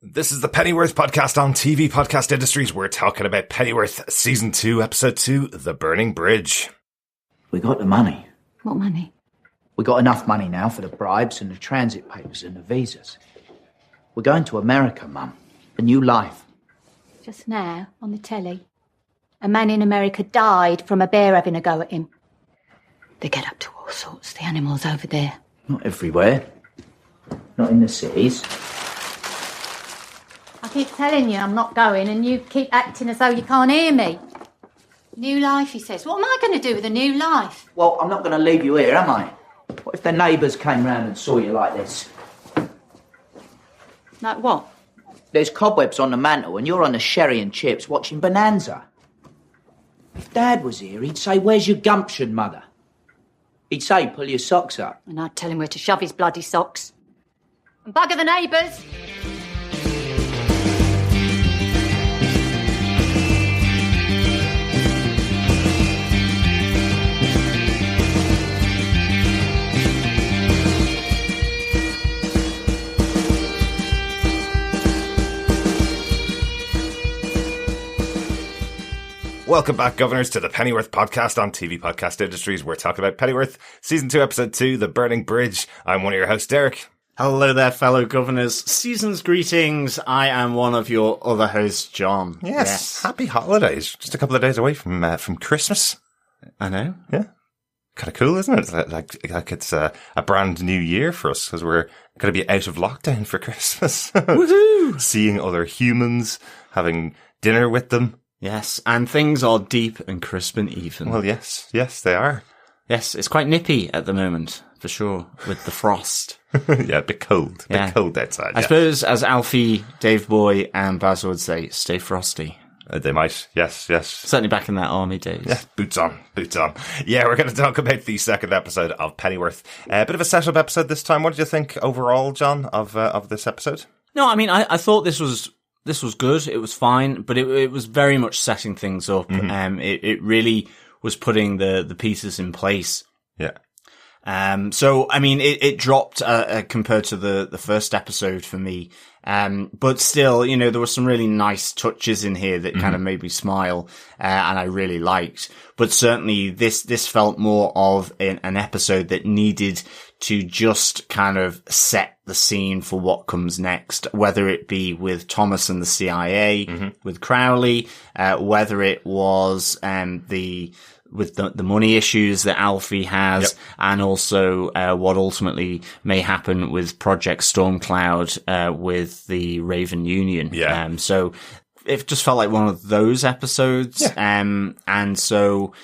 This is the Pennyworth podcast on TV Podcast Industries. We're talking about Pennyworth Season 2, Episode 2, The Burning Bridge. We got the money. What money? We got enough money now for the bribes and the transit papers and the visas. We're going to America, Mum. A new life. Just now, on the telly, a man in America died from a bear having a go at him. They get up to all sorts, the animals over there. Not everywhere. Not in the cities. I keep telling you I'm not going, and you keep acting as though you can't hear me. New life, he says. What am I going to do with a new life? Well, I'm not going to leave you here, am I? What if the neighbours came round and saw you like this? Like what? There's cobwebs on the mantel and you're on the sherry and chips watching Bonanza. If Dad was here, he'd say, "Where's your gumption, Mother?" He'd say, "Pull your socks up." And I'd tell him where to shove his bloody socks. And bugger the neighbours. Welcome back, governors, to the Pennyworth podcast on TV Podcast Industries. We're talking about Pennyworth, Season 2, Episode 2, The Burning Bridge. I'm one of your hosts, Derek. Hello there, fellow governors. Season's greetings. I am one of your other hosts, John. Yes. Happy holidays. Just a couple of days away from Christmas. I know. Yeah. Kind of cool, isn't it? Like it's a brand new year for us because we're going to be out of lockdown for Christmas. Woohoo! Seeing other humans, having dinner with them. Yes, and things are deep and crisp and even. Well, yes, they are. Yes, it's quite nippy at the moment, for sure, with the frost. Yeah, a bit cold. Cold outside. I suppose, as Alfie, Dave Boy, and Baz would say, stay frosty. They might, yes. Certainly back in their army days. Yeah, boots on. Yeah, we're going to talk about the second episode of Pennyworth. A bit of a setup episode this time. What did you think overall, John, of this episode? No, I mean, I thought this was good. It was fine, but it was very much setting things up. Mm-hmm. It really was putting the pieces in place. Yeah. So, I mean, it dropped, compared to the first episode for me. But still, you know, there were some really nice touches in here that kind of made me smile, and I really liked. But certainly this felt more of an episode that needed to just kind of set the scene for what comes next, whether it be with Thomas and the CIA, with Crowley, whether it was, with the money issues that Alfie has, and also what ultimately may happen with Project Stormcloud with the Raven Union. Yeah. So it just felt like one of those episodes. Yeah. And so,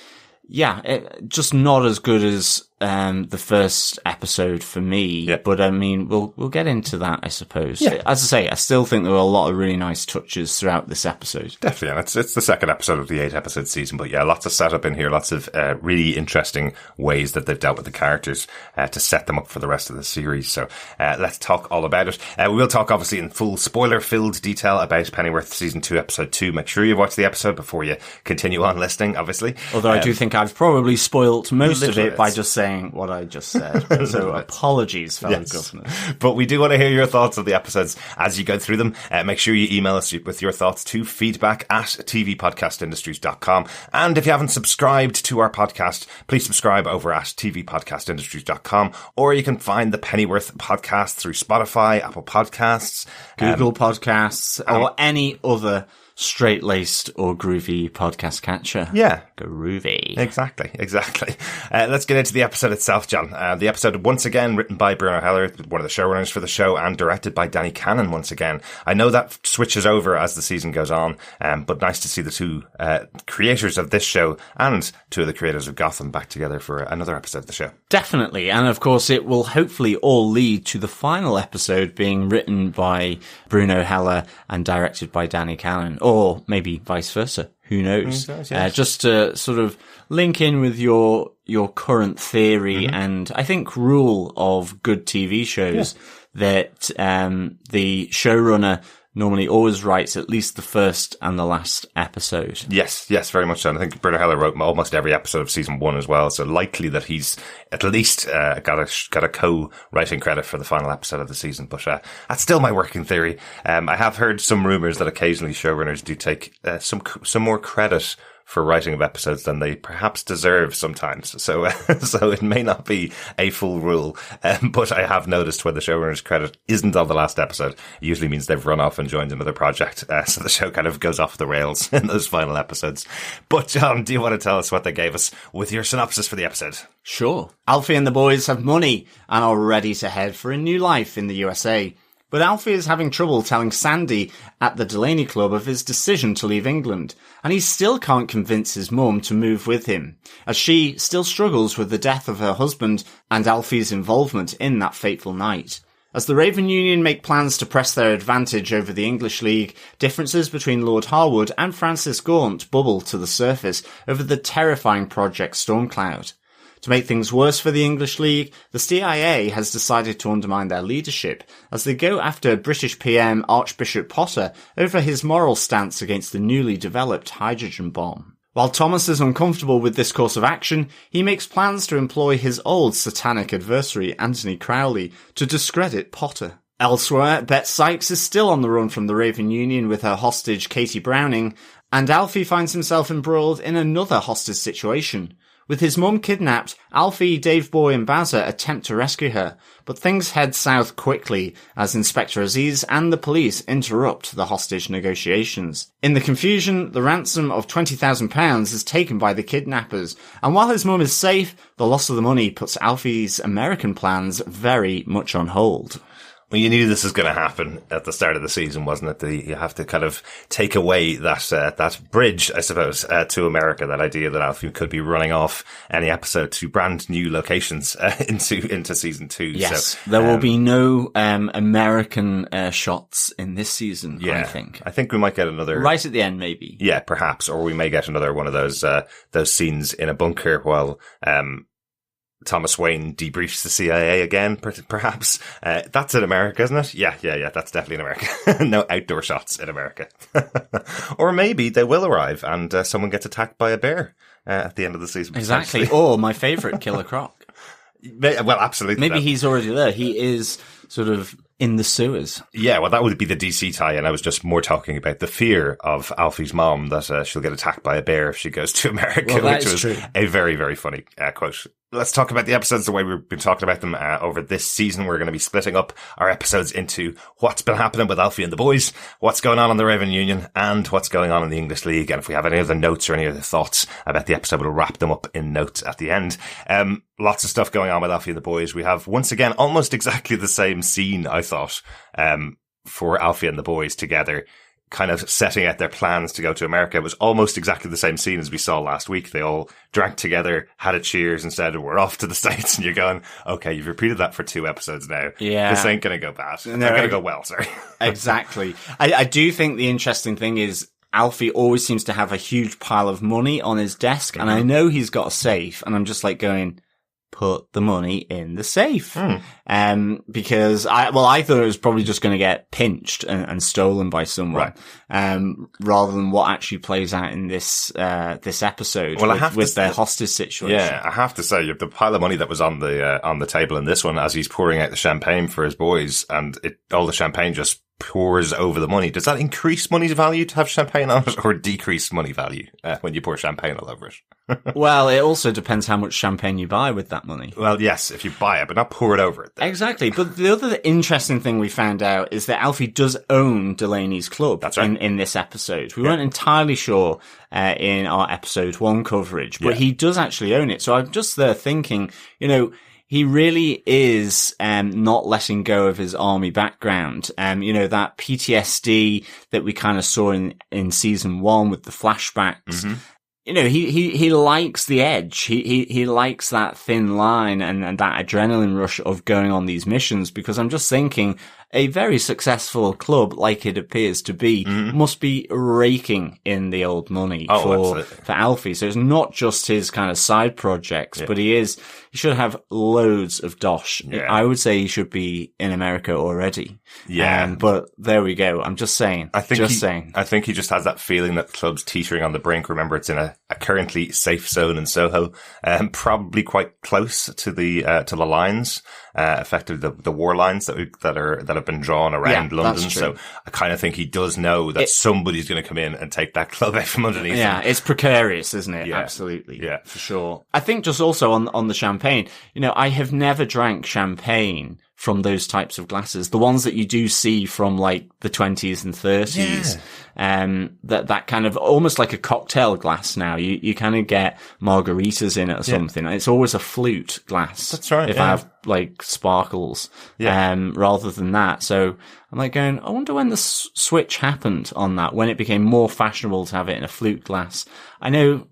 yeah, just not as good as the first episode for me. Yeah. But I mean, we'll get into that, I suppose. Yeah. As I say, I still think there were a lot of really nice touches throughout this episode. Definitely, and it's the second episode of the 8-episode season, but yeah, lots of setup in here, lots of really interesting ways that they've dealt with the characters to set them up for the rest of the series. So let's talk all about it. We will talk, obviously, in full spoiler-filled detail about Pennyworth Season 2, Episode 2. Make sure you've watched the episode before you continue on listening, obviously. Although I do think I've probably spoilt most of it by bit. just saying what I just said. So apologies, fellow governors. But we do want to hear your thoughts on the episodes as you go through them. Make sure you email us with your thoughts to feedback@tvpodcastindustries.com. And if you haven't subscribed to our podcast, please subscribe over at tvpodcastindustries.com, or you can find the Pennyworth podcast through Spotify, Apple Podcasts, Google Podcasts, or any other straight-laced or groovy podcast catcher. Yeah. Groovy. Exactly. Let's get into the episode itself, John. The episode, once again, written by Bruno Heller, one of the showrunners for the show, and directed by Danny Cannon once again. I know that switches over as the season goes on, but nice to see the two creators of this show and two of the creators of Gotham back together for another episode of the show. Definitely. And of course, it will hopefully all lead to the final episode being written by Bruno Heller and directed by Danny Cannon. Or maybe vice versa. Who knows? Yes. Just to sort of link in with your current theory and I think rule of good TV shows that the showrunner normally always writes at least the first and the last episode. Yes, very much so. And I think Bruno wrote almost every episode of season 1 as well. So likely that he's at least got a co-writing credit for the final episode of the season. But that's still my working theory. I have heard some rumours that occasionally showrunners do take some more credit for writing of episodes than they perhaps deserve sometimes. So it may not be a full rule. But I have noticed when the showrunner's credit isn't on the last episode, it usually means they've run off and joined another project. So the show kind of goes off the rails in those final episodes. But John, do you want to tell us what they gave us with your synopsis for the episode? Sure. Alfie and the boys have money and are ready to head for a new life in the USA. But Alfie is having trouble telling Sandy at the Delaney Club of his decision to leave England, and he still can't convince his mum to move with him, as she still struggles with the death of her husband and Alfie's involvement in that fateful night. As the Raven Union make plans to press their advantage over the English League, differences between Lord Harwood and Francis Gaunt bubble to the surface over the terrifying Project Stormcloud. To make things worse for the English League, the CIA has decided to undermine their leadership as they go after British PM Archbishop Potter over his moral stance against the newly developed hydrogen bomb. While Thomas is uncomfortable with this course of action, he makes plans to employ his old satanic adversary, Anthony Crowley, to discredit Potter. Elsewhere, Bet Sykes is still on the run from the Raven Union with her hostage Katie Browning, and Alfie finds himself embroiled in another hostage situation. With his mum kidnapped, Alfie, Dave Boy and Bazza attempt to rescue her, but things head south quickly as Inspector Aziz and the police interrupt the hostage negotiations. In the confusion, the ransom of £20,000 is taken by the kidnappers, and while his mum is safe, the loss of the money puts Alfie's American plans very much on hold. Well, you knew this was going to happen at the start of the season, wasn't it? You have to kind of take away that bridge, I suppose, to America. That idea that Alfie could be running off any episode to brand new locations into season 2. Yes, so, there will be no American shots in this season. Yeah, I think we might get another right at the end, maybe. Yeah, perhaps, or we may get another one of those scenes in a bunker while Thomas Wayne debriefs the CIA again, perhaps. That's in America, isn't it? Yeah, that's definitely in America. No outdoor shots in America. Or maybe they will arrive and someone gets attacked by a bear at the end of the season. Exactly. Or my favourite, Killer Croc. Well, absolutely. Maybe he's already there. He is sort of in the sewers. Yeah, well, that would be the DC tie-in. I was just more talking about the fear of Alfie's mom that she'll get attacked by a bear if she goes to America, which was true. A very, very funny quote. Let's talk about the episodes the way we've been talking about them over this season. We're going to be splitting up our episodes into what's been happening with Alfie and the boys, what's going on in the Raven Union, and what's going on in the English League. And if we have any other notes or any other thoughts about the episode, we'll wrap them up in notes at the end. Lots of stuff going on with Alfie and the boys. We have, once again, almost exactly the same scene, I thought, for Alfie and the boys together, kind of setting out their plans to go to America. It was almost exactly the same scene as we saw last week. They all drank together, had a cheers, and said, we're off to the States. And you're going, okay, you've repeated that for 2 episodes now. Yeah. This ain't going to go bad. It's not going to go well, sorry. Exactly. I do think the interesting thing is Alfie always seems to have a huge pile of money on his desk. Mm-hmm. And I know he's got a safe. And I'm just like going, put the money in the safe. Because I thought it was probably just going to get pinched and stolen by someone, right. Rather than what actually plays out in this episode with their hostage situation. Yeah, I have to say, the pile of money that was on the table in this one as he's pouring out the champagne for his boys, and all the champagne just pours over the money. Does that increase money's value to have champagne on it, or decrease money value when you pour champagne all over it? Well, it also depends how much champagne you buy with that money. Well, yes, if you buy it, but not pour it over it. Then. Exactly. But the other interesting thing we found out is that Alfie does own Delaney's club. That's right. In this episode. We weren't entirely sure in our episode 1 coverage, but he does actually own it. So I'm just there thinking, he really is not letting go of his army background. That PTSD that we kind of saw in season 1 with the flashbacks. Mm-hmm. He likes the edge. He likes that thin line and that adrenaline rush of going on these missions, because I'm just thinking a very successful club, like it appears to be, must be raking in the old money for Alfie. So it's not just his kind of side projects, but he should have loads of dosh. Yeah. I would say he should be in America already. Yeah. But there we go. I'm just saying. I think he just has that feeling that the club's teetering on the brink. Remember, it's in a currently safe zone in Soho, probably quite close to the lines, effectively the war lines that have been drawn around London. So I kind of think he does know that somebody's going to come in and take that club out from underneath him. Yeah, it's precarious, isn't it? Yeah. Absolutely. Yeah, for sure. I think just also on the champagne, I have never drank champagne from those types of glasses, the ones that you do see from like the 20s and 30s, that kind of almost like a cocktail glass now. You kind of get margaritas in it or something. It's always a flute glass. That's right. If I have like sparkles, rather than that. So I'm like going, I wonder when the switch happened on that, when it became more fashionable to have it in a flute glass. I know,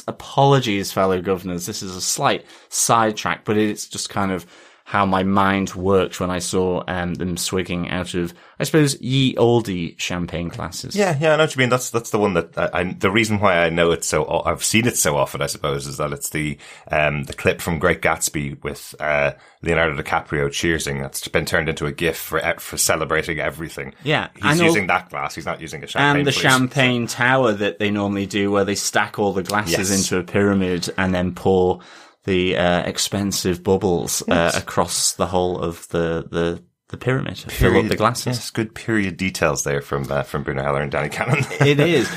apologies, fellow governors, this is a slight sidetrack, but it's just kind of how my mind worked when I saw them swigging out of, I suppose, ye oldie champagne glasses. Yeah, I know what you mean. That's the one that the reason why I know it I've seen it so often, I suppose, is that it's the clip from Great Gatsby with Leonardo DiCaprio cheersing. That's been turned into a GIF for celebrating everything. Yeah, he's using that glass. He's not using a champagne. And the champagne tower that they normally do, where they stack all the glasses into a pyramid and then pour the expensive bubbles across the whole of the pyramid to fill up the glasses. Yes, good period details there from Bruno Heller and Danny Cannon. It is.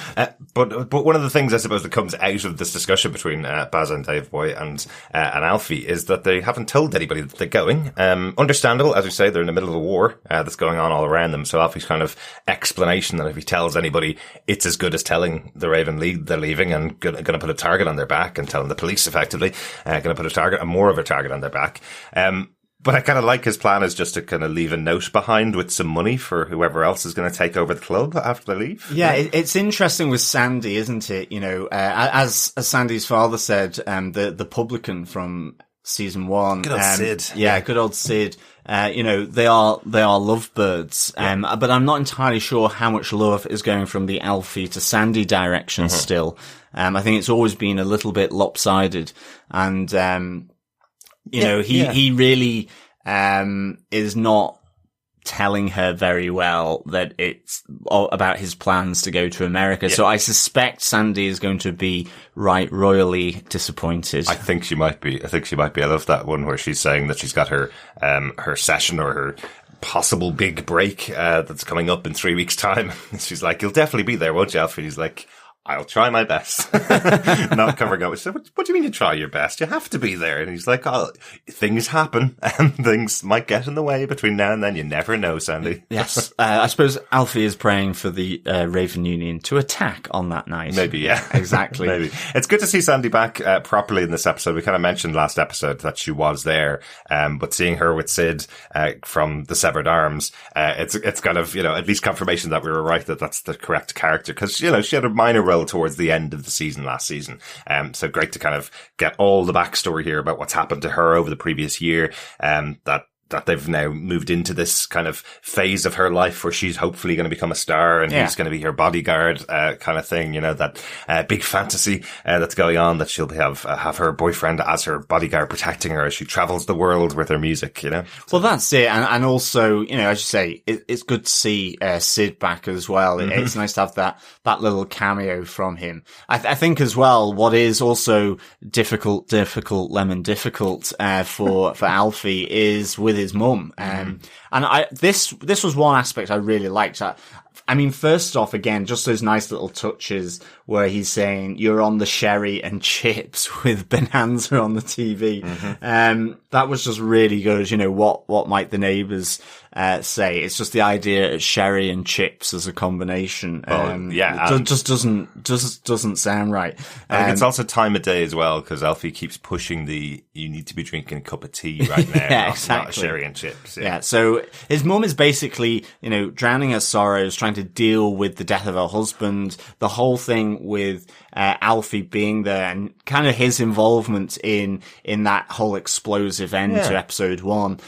But one of the things I suppose that comes out of this discussion between Baz and Dave Boy and Alfie is that they haven't told anybody that they're going. Understandable, as we say, they're in the middle of a war that's going on all around them. So Alfie's kind of explanation that if he tells anybody, it's as good as telling the Raven League they're leaving and going to put a target on their back, and telling the police effectively going to put a target and more of a target on their back. But I kind of like his plan is just to kind of leave a note behind with some money for whoever else is going to take over the club after they leave. Yeah, it's interesting with Sandy, isn't it? As Sandy's father said, the publican from season 1. Good old Sid. Yeah, good old Sid. They are lovebirds. But I'm not entirely sure how much love is going from the Alfie to Sandy direction still. I think it's always been a little bit lopsided, and, he really, is not telling her very well that it's about his plans to go to America. Yeah. So I suspect Sandy is going to be royally disappointed. I think she might be. I love that one where she's saying that she's got her session or her possible big break, that's coming up in 3 weeks' time. She's like, you'll definitely be there, won't you, Alfie? He's like, I'll try my best. Not covering up. So what do you mean you try your best? You have to be there. And he's like, oh, things happen and things might get in the way between now and then. You never know, Sandy. Yes. I suppose Alfie is praying for the Raven Union to attack on that night. Maybe, yeah. Exactly. Maybe. It's good to see Sandy back properly in this episode. We kind of mentioned last episode that she was there, but seeing her with Sid from the Severed Arms, it's kind of, at least confirmation that we were right, that that's the correct character. Because, she had a minor role towards the end of the season last season. So great to kind of get all the backstory here about what's happened to her over the previous year, that they've now moved into this kind of phase of her life where she's hopefully going to become a star and he's going to be her bodyguard, kind of thing, that big fantasy that's going on, that she'll have her boyfriend as her bodyguard protecting her as she travels the world with her music, Well, that's it. And also, as you say, it's good to see Sid back as well. Mm-hmm. It's nice to have that little cameo from him. I think as well, what is also difficult for Alfie is with his mum. And this was one aspect I really liked. I mean, first off, again, just those nice little touches where he's saying, you're on the sherry and chips with Bonanza on the TV. Mm-hmm. That was just really good. What might the neighbours say? It's just the idea of sherry and chips as a combination. Just doesn't sound right. I think it's also time of day as well, because Alfie keeps pushing you need to be drinking a cup of tea right now. Exactly. Not sherry and chips. Yeah. So his mum is basically, drowning her sorrows, trying to deal with the death of her husband, the whole thing with Alfie being there, and kind of his involvement in that whole explosive end to episode 1,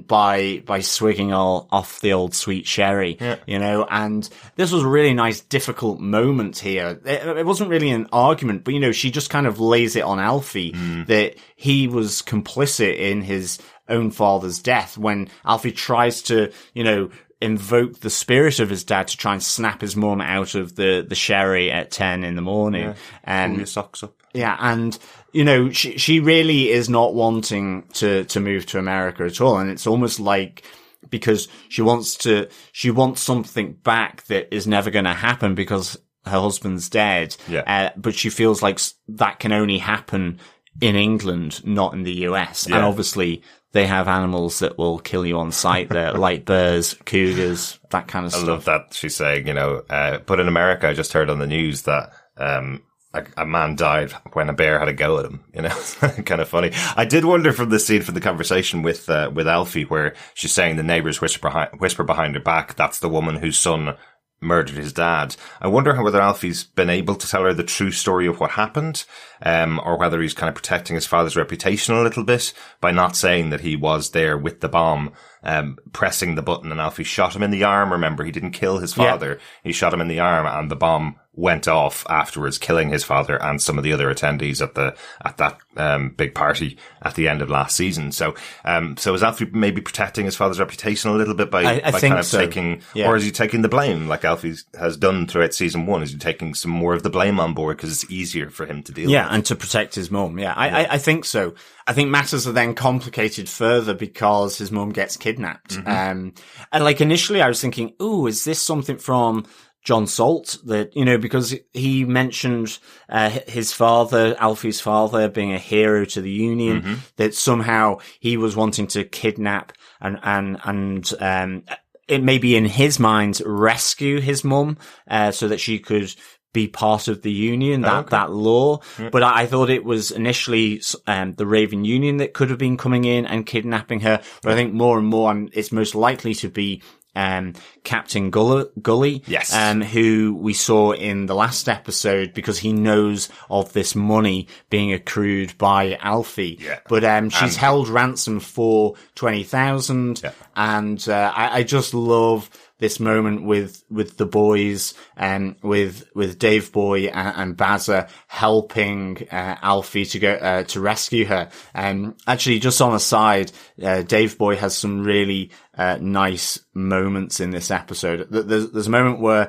by swigging shaking off the old sweet sherry, you know, and this was a really nice, difficult moment here. It wasn't really an argument, but, you know, she just kind of lays it on Alfie that he was complicit in his own father's death when Alfie tries to, you know, invoke the spirit of his dad to try and snap his mum out of the sherry at 10 in the morning. And pull your socks up. Yeah, and, you know, she really is not wanting to move to America at all. And it's almost like, because she wants something back that is never going to happen because her husband's dead. Yeah. But she feels like that can only happen in England, not in the US. Yeah. And obviously they have animals that will kill you on sight there, like bears, cougars, that kind of stuff. I love that she's saying, you know, but in America, I just heard on the news that, a man died when a bear had a go at him, you know, kind of funny. I did wonder from the scene, from the conversation with Alfie, where she's saying the neighbors whisper behind her back, that's the woman whose son murdered his dad. I wonder whether Alfie's been able to tell her the true story of what happened, or whether he's kind of protecting his father's reputation a little bit by not saying that he was there with the bomb, pressing the button, and Alfie shot him in the arm. Remember, he didn't kill his father. He shot him in the arm, and the bomb went off afterwards, killing his father and some of the other attendees at that big party at the end of last season. So is Alfie maybe protecting his father's reputation a little bit by kind of taking, or is he taking the blame like Alfie has done throughout season 1? Is he taking some more of the blame on board because it's easier for him to deal with? Yeah, and to protect his mum. Yeah, I think so. I think matters are then complicated further because his mum gets kidnapped. And like initially I was thinking, ooh, is this something from John Salt, that, you know, because he mentioned his father, Alfie's father, being a hero to the Union, that somehow he was wanting to kidnap and it may be in his mind rescue his mum so that she could be part of the Union, that law. But I thought it was initially the Raven Union that could have been coming in and kidnapping her. But I think more and more it's most likely to be Captain Gully, yes, who we saw in the last episode because he knows of this money being accrued by Alfie. Yeah. But she's held ransom for 20,000, and I just love this moment with the boys, with Dave Boy and Bazza helping Alfie to go to rescue her. Actually, just on a side, Dave Boy has some really nice moments in this episode. There's a moment where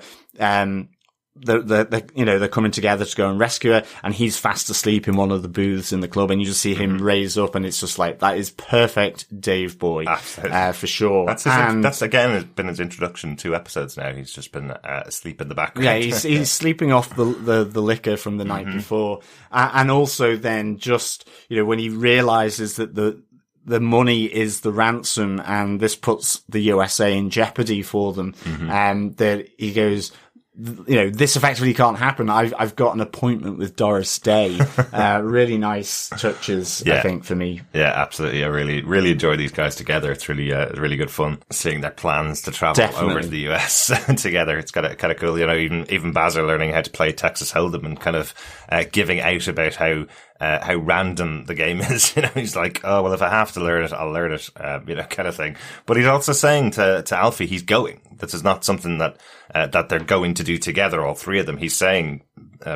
they're coming together to go and rescue her, and he's fast asleep in one of the booths in the club, and you just see him raise up, and it's just like, that is perfect Dave Boy, for sure. That's again been his introduction 2 episodes now. He's just been asleep in the background. Yeah, he's sleeping off the liquor from the night before, and also then just, you know, when he realizes that the money is the ransom, and this puts the USA in jeopardy for them, and that he goes, you know, this effectively can't happen. I've got an appointment with Doris Day. Really nice touches, I think, for me. Yeah, absolutely. I really enjoy these guys together. It's really good fun seeing their plans to travel over to the US together. It's kind of cool. You know, even Bazza learning how to play Texas Hold'em and kind of giving out about how random the game is. You know, he's like, oh, well, if I have to learn it, I'll learn it, you know, kind of thing. But he's also saying to Alfie, he's going. This is not something that they're going to do together, all 3 of them. He's saying,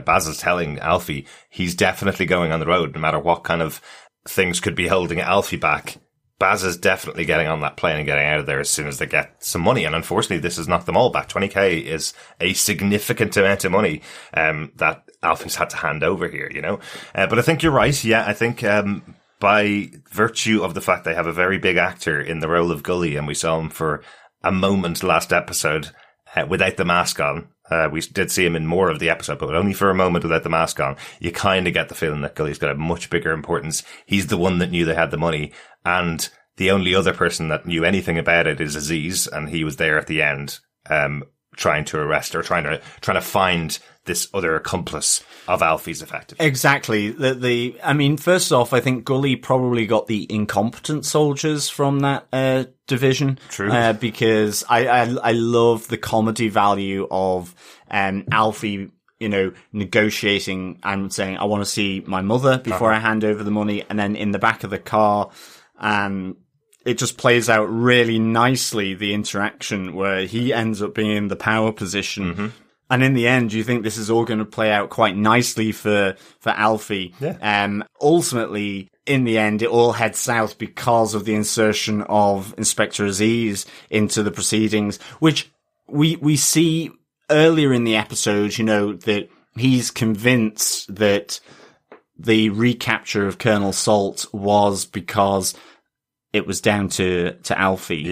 Baz is telling Alfie, he's definitely going on the road, no matter what kind of things could be holding Alfie back. Baz is definitely getting on that plane and getting out of there as soon as they get some money. And unfortunately, this has knocked them all back. 20k is a significant amount of money, that Alfie's had to hand over here, you know. But I think you're right. Yeah, I think, by virtue of the fact they have a very big actor in the role of Gully, and we saw him for a moment last episode, without the mask on. We did see him in more of the episode, but only for a moment without the mask on. You kind of get the feeling that Gully's got a much bigger importance. He's the one that knew they had the money, and the only other person that knew anything about it is Aziz, and he was there at the end, trying to arrest or trying to find this other accomplice of Alfie's, effectively. Exactly. I mean, first off, I think Gully probably got the incompetent soldiers from that division. True. Because I love the comedy value of Alfie, you know, negotiating and saying, I want to see my mother before I hand over the money. And then in the back of the car, it just plays out really nicely, the interaction where he ends up being in the power position. And in the end, you think this is all going to play out quite nicely for Alfie. Yeah. Ultimately, in the end, it all heads south because of the insertion of Inspector Aziz into the proceedings, which we see earlier in the episode, you know, that he's convinced that the recapture of Colonel Salt was because it was down to Alfie,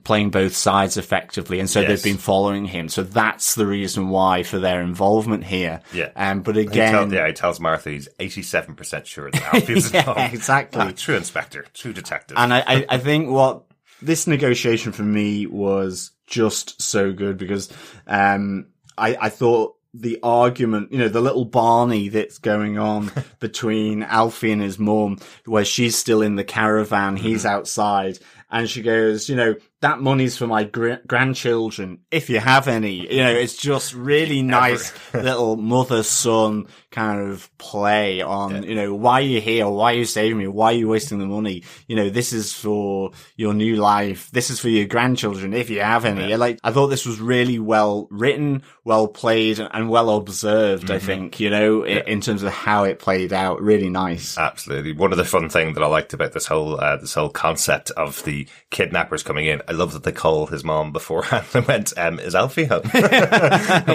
playing both sides effectively. And so they've been following him. So that's the reason why for their involvement here. Yeah. But again, he tells Martha he's 87% sure that Alfie's involved. Exactly. True inspector, true detective. And I think what this negotiation for me was just so good because, I thought the argument, you know, the little Barney that's going on between Alfie and his mum, where she's still in the caravan, he's outside, and she goes, you know, that money's for my grandchildren, if you have any. You know, it's just really nice little mother-son kind of play on, you know, why are you here? Why are you saving me? Why are you wasting the money? You know, this is for your new life. This is for your grandchildren, if you have any. Yeah. Like, I thought this was really well written, well played, and well observed, I think, you know, in terms of how it played out. Really nice. Absolutely. One of the fun things that I liked about this whole concept of the kidnappers coming in, I love that they called his mom beforehand and went, is Alfie home?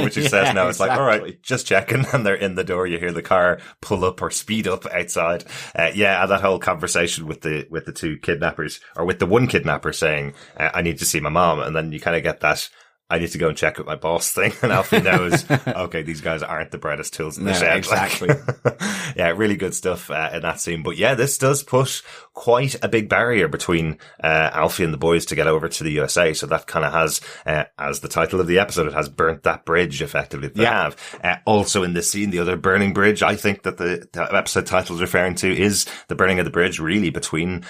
Which he says no. It's like, all right, just checking. And they're in the door. You hear the car pull up or speed up outside. And that whole conversation with the two kidnappers, or with the one kidnapper saying, I need to see my mom. And then you kind of get that, I need to go and check with my boss thing. And Alfie knows, okay, these guys aren't the brightest tools in the shed. Exactly. Really good stuff in that scene. But yeah, this does put quite a big barrier between Alfie and the boys to get over to the USA. So that kind of has, as the title of the episode, it has burnt that bridge effectively that they have. Also in this scene, the other burning bridge, I think that the episode title is referring to, is the burning of the bridge really between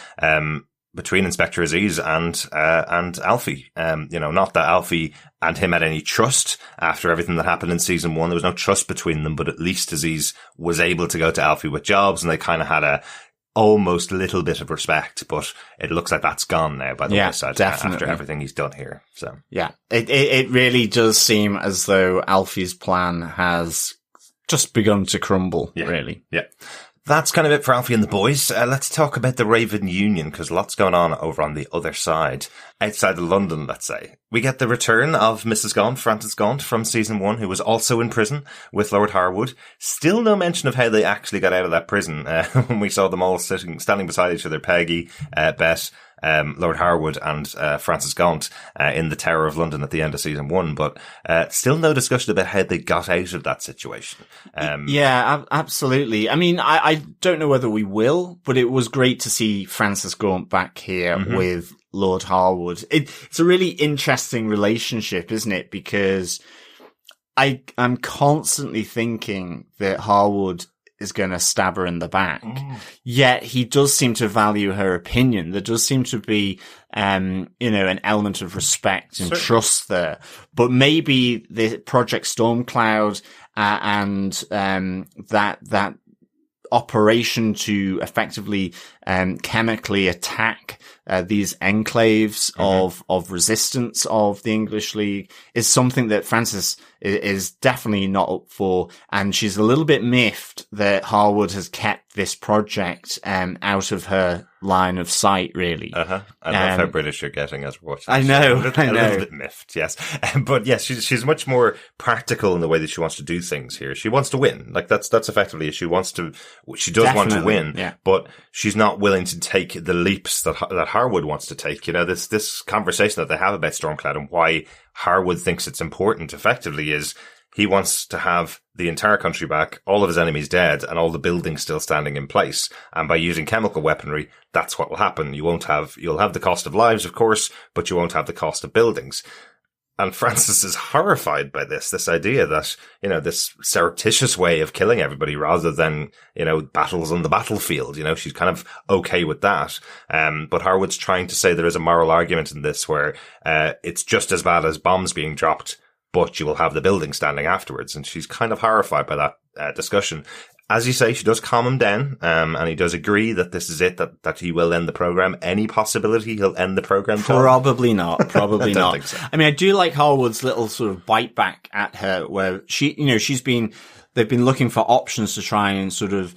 Inspector Aziz and Alfie. Not that Alfie and him had any trust after everything that happened in season 1. There was no trust between them, but at least Aziz was able to go to Alfie with jobs, and they kind of had a almost little bit of respect, but it looks like that's gone now by the wayside after everything he's done here. So yeah, it really does seem as though Alfie's plan has just begun to crumble, really. Yeah. That's kind of it for Alfie and the boys. Let's talk about the Raven Union, because lots going on over on the other side. Outside of London, let's say. We get the return of Mrs. Gaunt, Frances Gaunt, from season 1, who was also in prison with Lord Harwood. Still no mention of how they actually got out of that prison. When we saw them all standing beside each other, Peggy, Beth, Lord Harwood and Frances Gaunt in the Tower of London at the end of season 1, but still no discussion about how they got out of that situation. Absolutely. I mean, I don't know whether we will, but it was great to see Frances Gaunt back here with Lord Harwood. It's a really interesting relationship, isn't it? Because I'm constantly thinking that Harwood is going to stab her in the back. Yet he does seem to value her opinion. There does seem to be, an element of respect and trust there. But maybe the Project Stormcloud, and that operation to effectively, chemically attack these enclaves of resistance of the English League is something that Frances is definitely not up for, and she's a little bit miffed that Harwood has kept this project out of her line of sight, really. I love how British you're getting as we're watching. I know. A little bit miffed, yes. But yes, she's much more practical in the way that she wants to do things here. She wants to win. Like that's effectively, she does definitely want to win, but she's not willing to take the leaps that Harwood wants to take. You know, this conversation that they have about Stormcloud and why Harwood thinks it's important effectively is he wants to have the entire country back, all of his enemies dead, and all the buildings still standing in place. And by using chemical weaponry, that's what will happen. You'll have the cost of lives, of course, but you won't have the cost of buildings. And Frances is horrified by this idea that, this surreptitious way of killing everybody rather than, battles on the battlefield. She's kind of okay with that. But Harwood's trying to say there is a moral argument in this where, it's just as bad as bombs being dropped, but you will have the building standing afterwards. And she's kind of horrified by that discussion. as you say, she does calm him down, and he does agree that this is it, that he will end the program. Any possibility he'll end the program? Tom? Probably not. Probably I don't not. think so. I mean, I do like Harwood's little sort of bite back at her, where they've been looking for options to try and sort of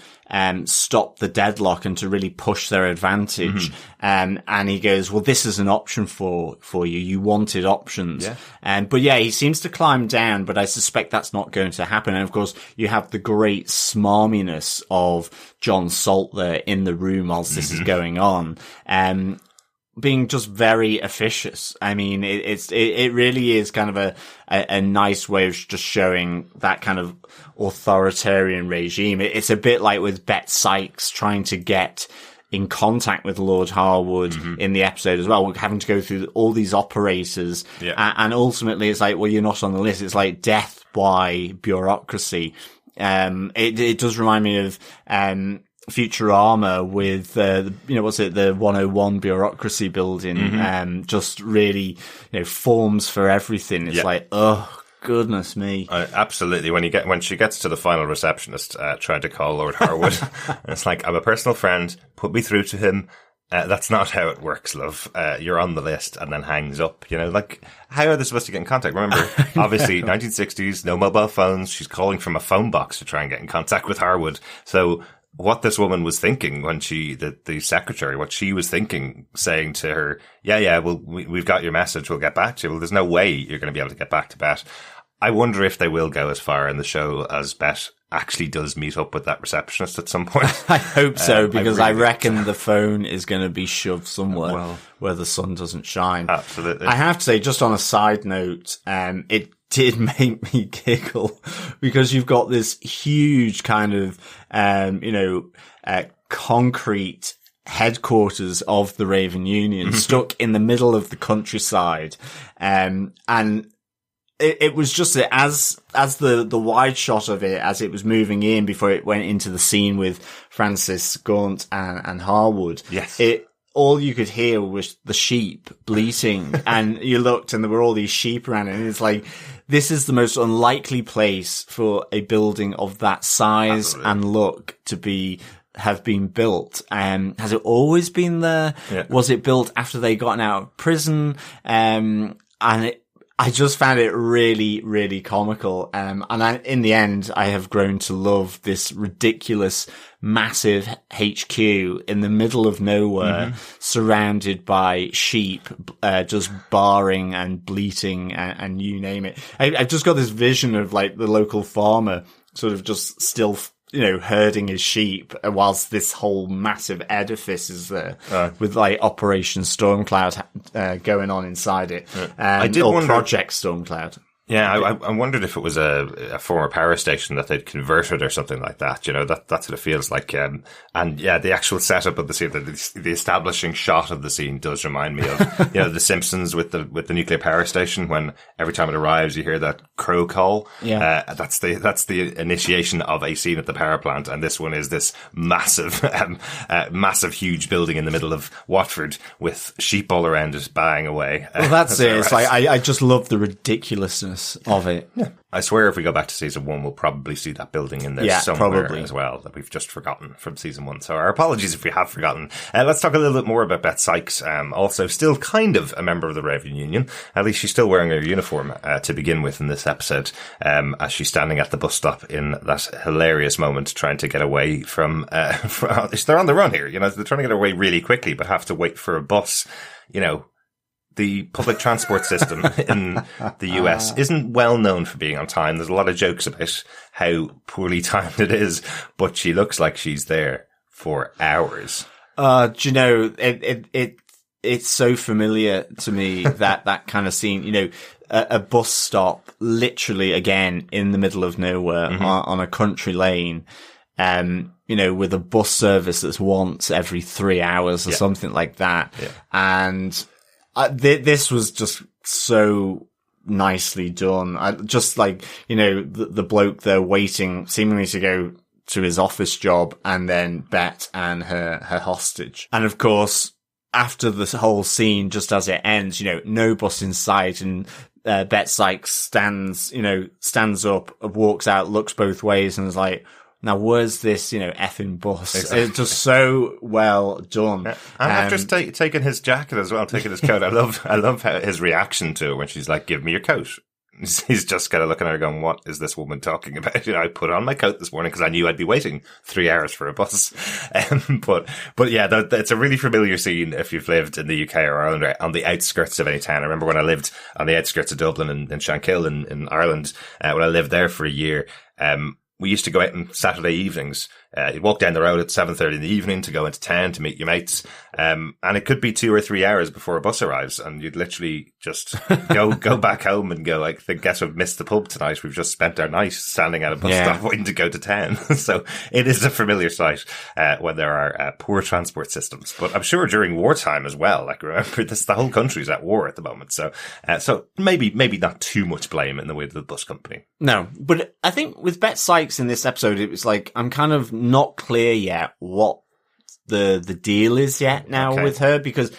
stop the deadlock and to really push their advantage. And he goes, well, this is an option for you. You wanted options. Yeah. But yeah, he seems to climb down, but I suspect that's not going to happen. And of course, you have the great smarminess of John Salt there in the room whilst this is going on. Being just very officious. I mean, it really is kind of a nice way of just showing that kind of authoritarian regime. It's a bit like with Bet Sykes trying to get in contact with Lord Harwood in the episode as well. We're having to go through all these operators. Yeah. And ultimately it's like, well, you're not on the list. It's like death by bureaucracy. It does remind me of, Futurama with, the 101 bureaucracy building, just really, forms for everything. It's like, oh, goodness me. Absolutely. When she gets to the final receptionist, trying to call Lord Harwood, it's like, I'm a personal friend, put me through to him. That's not how it works, love. You're on the list, and then hangs up. Like, how are they supposed to get in contact? Remember, obviously, 1960s, no mobile phones. She's calling from a phone box to try and get in contact with Harwood. So, what this woman was thinking when the secretary, what she was thinking, saying to her, well, we've got your message, we'll get back to you. Well, there's no way you're going to be able to get back to Bet. I wonder if they will go as far in the show as Bet actually does meet up with that receptionist at some point. I hope so, because I reckon the phone is going to be shoved somewhere where the sun doesn't shine. Absolutely. I have to say, just on a side note, it did make me giggle because you've got this huge kind of, concrete headquarters of the Raven Union stuck in the middle of the countryside. And it was just as the wide shot of it, as it was moving in before it went into the scene with Francis, Gaunt and Harwood. Yes. All you could hear was the sheep bleating, and you looked and there were all these sheep around it, and it's like, this is the most unlikely place for a building of that size and look to have been built. Has it always been there? Yeah. Was it built after they gotten out of prison? I just found it really, really comical. In the end, I have grown to love this ridiculous, massive HQ in the middle of nowhere, surrounded by sheep, just barring and bleating and you name it. I've just got this vision of like the local farmer sort of just still, herding his sheep whilst this whole massive edifice is there with like Operation Stormcloud going on inside it. I did wonder, Project Stormcloud. Yeah, I wondered if it was a former power station that they'd converted or something like that. That's what it feels like. And yeah, the actual setup of the scene, the establishing shot of the scene does remind me of, The Simpsons with the nuclear power station, when every time it arrives, you hear that crow call. Yeah. That's the initiation of a scene at the power plant. And this one is this massive, huge building in the middle of Watford with sheep all around it banging away. Well, that's it. It's like, I just love the ridiculousness of it. Yeah. I swear if we go back to season 1, we'll probably see that building in there somewhere as well that we've just forgotten from season 1. So our apologies if we have forgotten. Let's talk a little bit more about Bet Sykes. Also still kind of a member of the Raven Union. At least she's still wearing her uniform to begin with in this episode, as she's standing at the bus stop in that hilarious moment trying to get away from they're on the run here. They're trying to get away really quickly but have to wait for a bus. The public transport system in the US isn't well known for being on time. There's a lot of jokes about how poorly timed it is, but she looks like she's there for hours. Do you know, it's so familiar to me that kind of scene, a bus stop literally again in the middle of nowhere on a country lane. With a bus service that's once every 3 hours or something like that. Yeah. And this was just so nicely done. Just like, the bloke there waiting seemingly to go to his office job, and then Bet and her hostage. And of course, after this whole scene, just as it ends, no bus in sight, and Bet Sykes stands up, walks out, looks both ways, and is like, Now, where's this, effing bus? Exactly. It's just so well done. And I've just taken his jacket as well, taken his coat. I love his reaction to it when she's like, give me your coat. He's just kind of looking at her going, what is this woman talking about? I put on my coat this morning because I knew I'd be waiting 3 hours for a bus. But yeah, it's a really familiar scene if you've lived in the UK or Ireland, or on the outskirts of any town. I remember when I lived on the outskirts of Dublin in Shankill in Ireland, when I lived there for a year, we used to go out on Saturday evenings. You'd walk down the road at 7:30 in the evening to go into town to meet your mates. And it could be 2 or 3 hours before a bus arrives, and you'd literally just go back home and go, I guess we've missed the pub tonight. We've just spent our night standing at a bus stop waiting to go to town. So it is a familiar sight, when there are, poor transport systems. But I'm sure during wartime as well, remember the whole country's at war at the moment. So maybe not too much blame in the way of the bus company. No, but I think with Bet Sykes in this episode, it was like, I'm kind of not clear yet what the deal is yet now with her, because,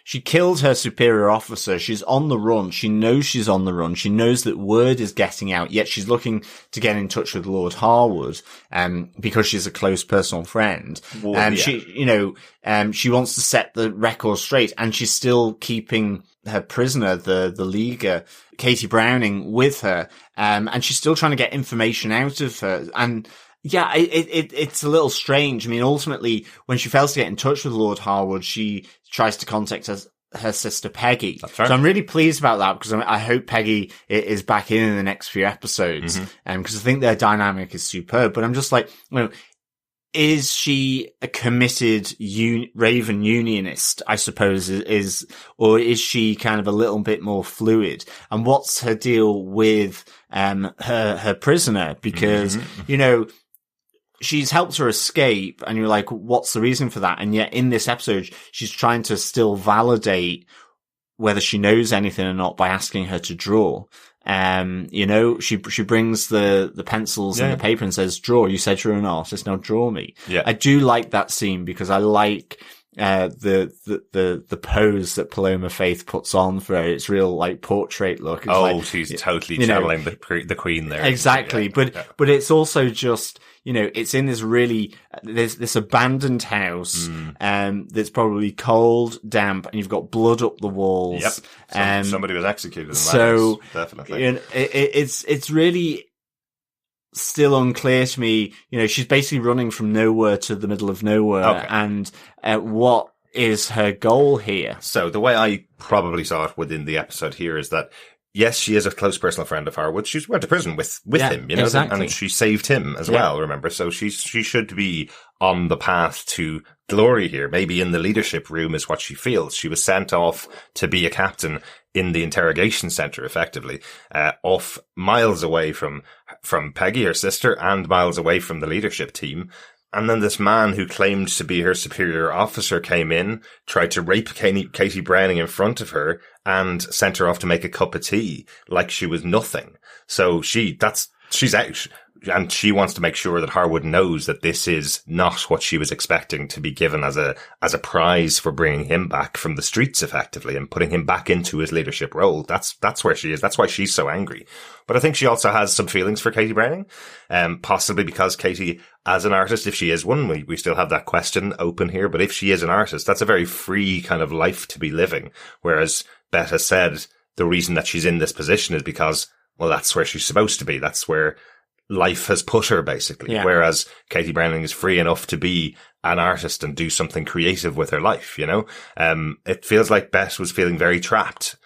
she killed her superior officer. She's on the run. She knows she's on the run. She knows that word is getting out, yet she's looking to get in touch with Lord Harwood, because she's a close personal friend. She wants to set the record straight, and she's still keeping her prisoner, the leaguer, Katie Browning, with her. And she's still trying to get information out of her. And yeah, it's a little strange. I mean, ultimately, when she fails to get in touch with Lord Harwood, she tries to contact her sister Peggy. That's right. So I'm really pleased about that, because I hope Peggy is back in the next few episodes. Because I think their dynamic is superb. But I'm just like, is she a committed Raven unionist, I suppose, or is she kind of a little bit more fluid? And what's her deal with her prisoner? Because, she's helped her escape, and you're like, what's the reason for that? And yet in this episode, she's trying to still validate whether she knows anything or not by asking her to draw. She brings the pencils and the paper and says, draw. You said you're an artist, now draw me. Yeah. I do like that scene, because I like the pose that Paloma Faith puts on for her. It's real portrait look. It's she's totally channeling the queen there. Exactly. But it's also just, it's in this really, this abandoned house, that's probably cold, damp, and you've got blood up the walls. Yep. Somebody was executed in that house, definitely. It's really still unclear to me. She's basically running from nowhere to the middle of nowhere. And what is her goal here? So the way I probably saw it within the episode here is that, yes, she is a close personal friend of Harwood. She's went to prison with him, exactly. And she saved him as well, remember? So she should be on the path to glory here. Maybe in the leadership room is what she feels. She was sent off to be a captain in the interrogation center, effectively, off miles away from Peggy, her sister, and miles away from the leadership team. And then this man who claimed to be her superior officer came in, tried to rape Katie Browning in front of her, and sent her off to make a cup of tea like she was nothing. So she's out. And she wants to make sure that Harwood knows that this is not what she was expecting to be given as a prize for bringing him back from the streets, effectively, and putting him back into his leadership role. That's where she is. That's why she's so angry. But I think she also has some feelings for Katie Browning, possibly because Katie, as an artist, if she is one, we still have that question open here, but if she is an artist, that's a very free kind of life to be living. Whereas Beth has said the reason that she's in this position is because, well, that's where she's supposed to be. That's where life has put her, basically. Yeah. Whereas Katie Browning is free enough to be an artist and do something creative with her life, It feels like Beth was feeling very trapped,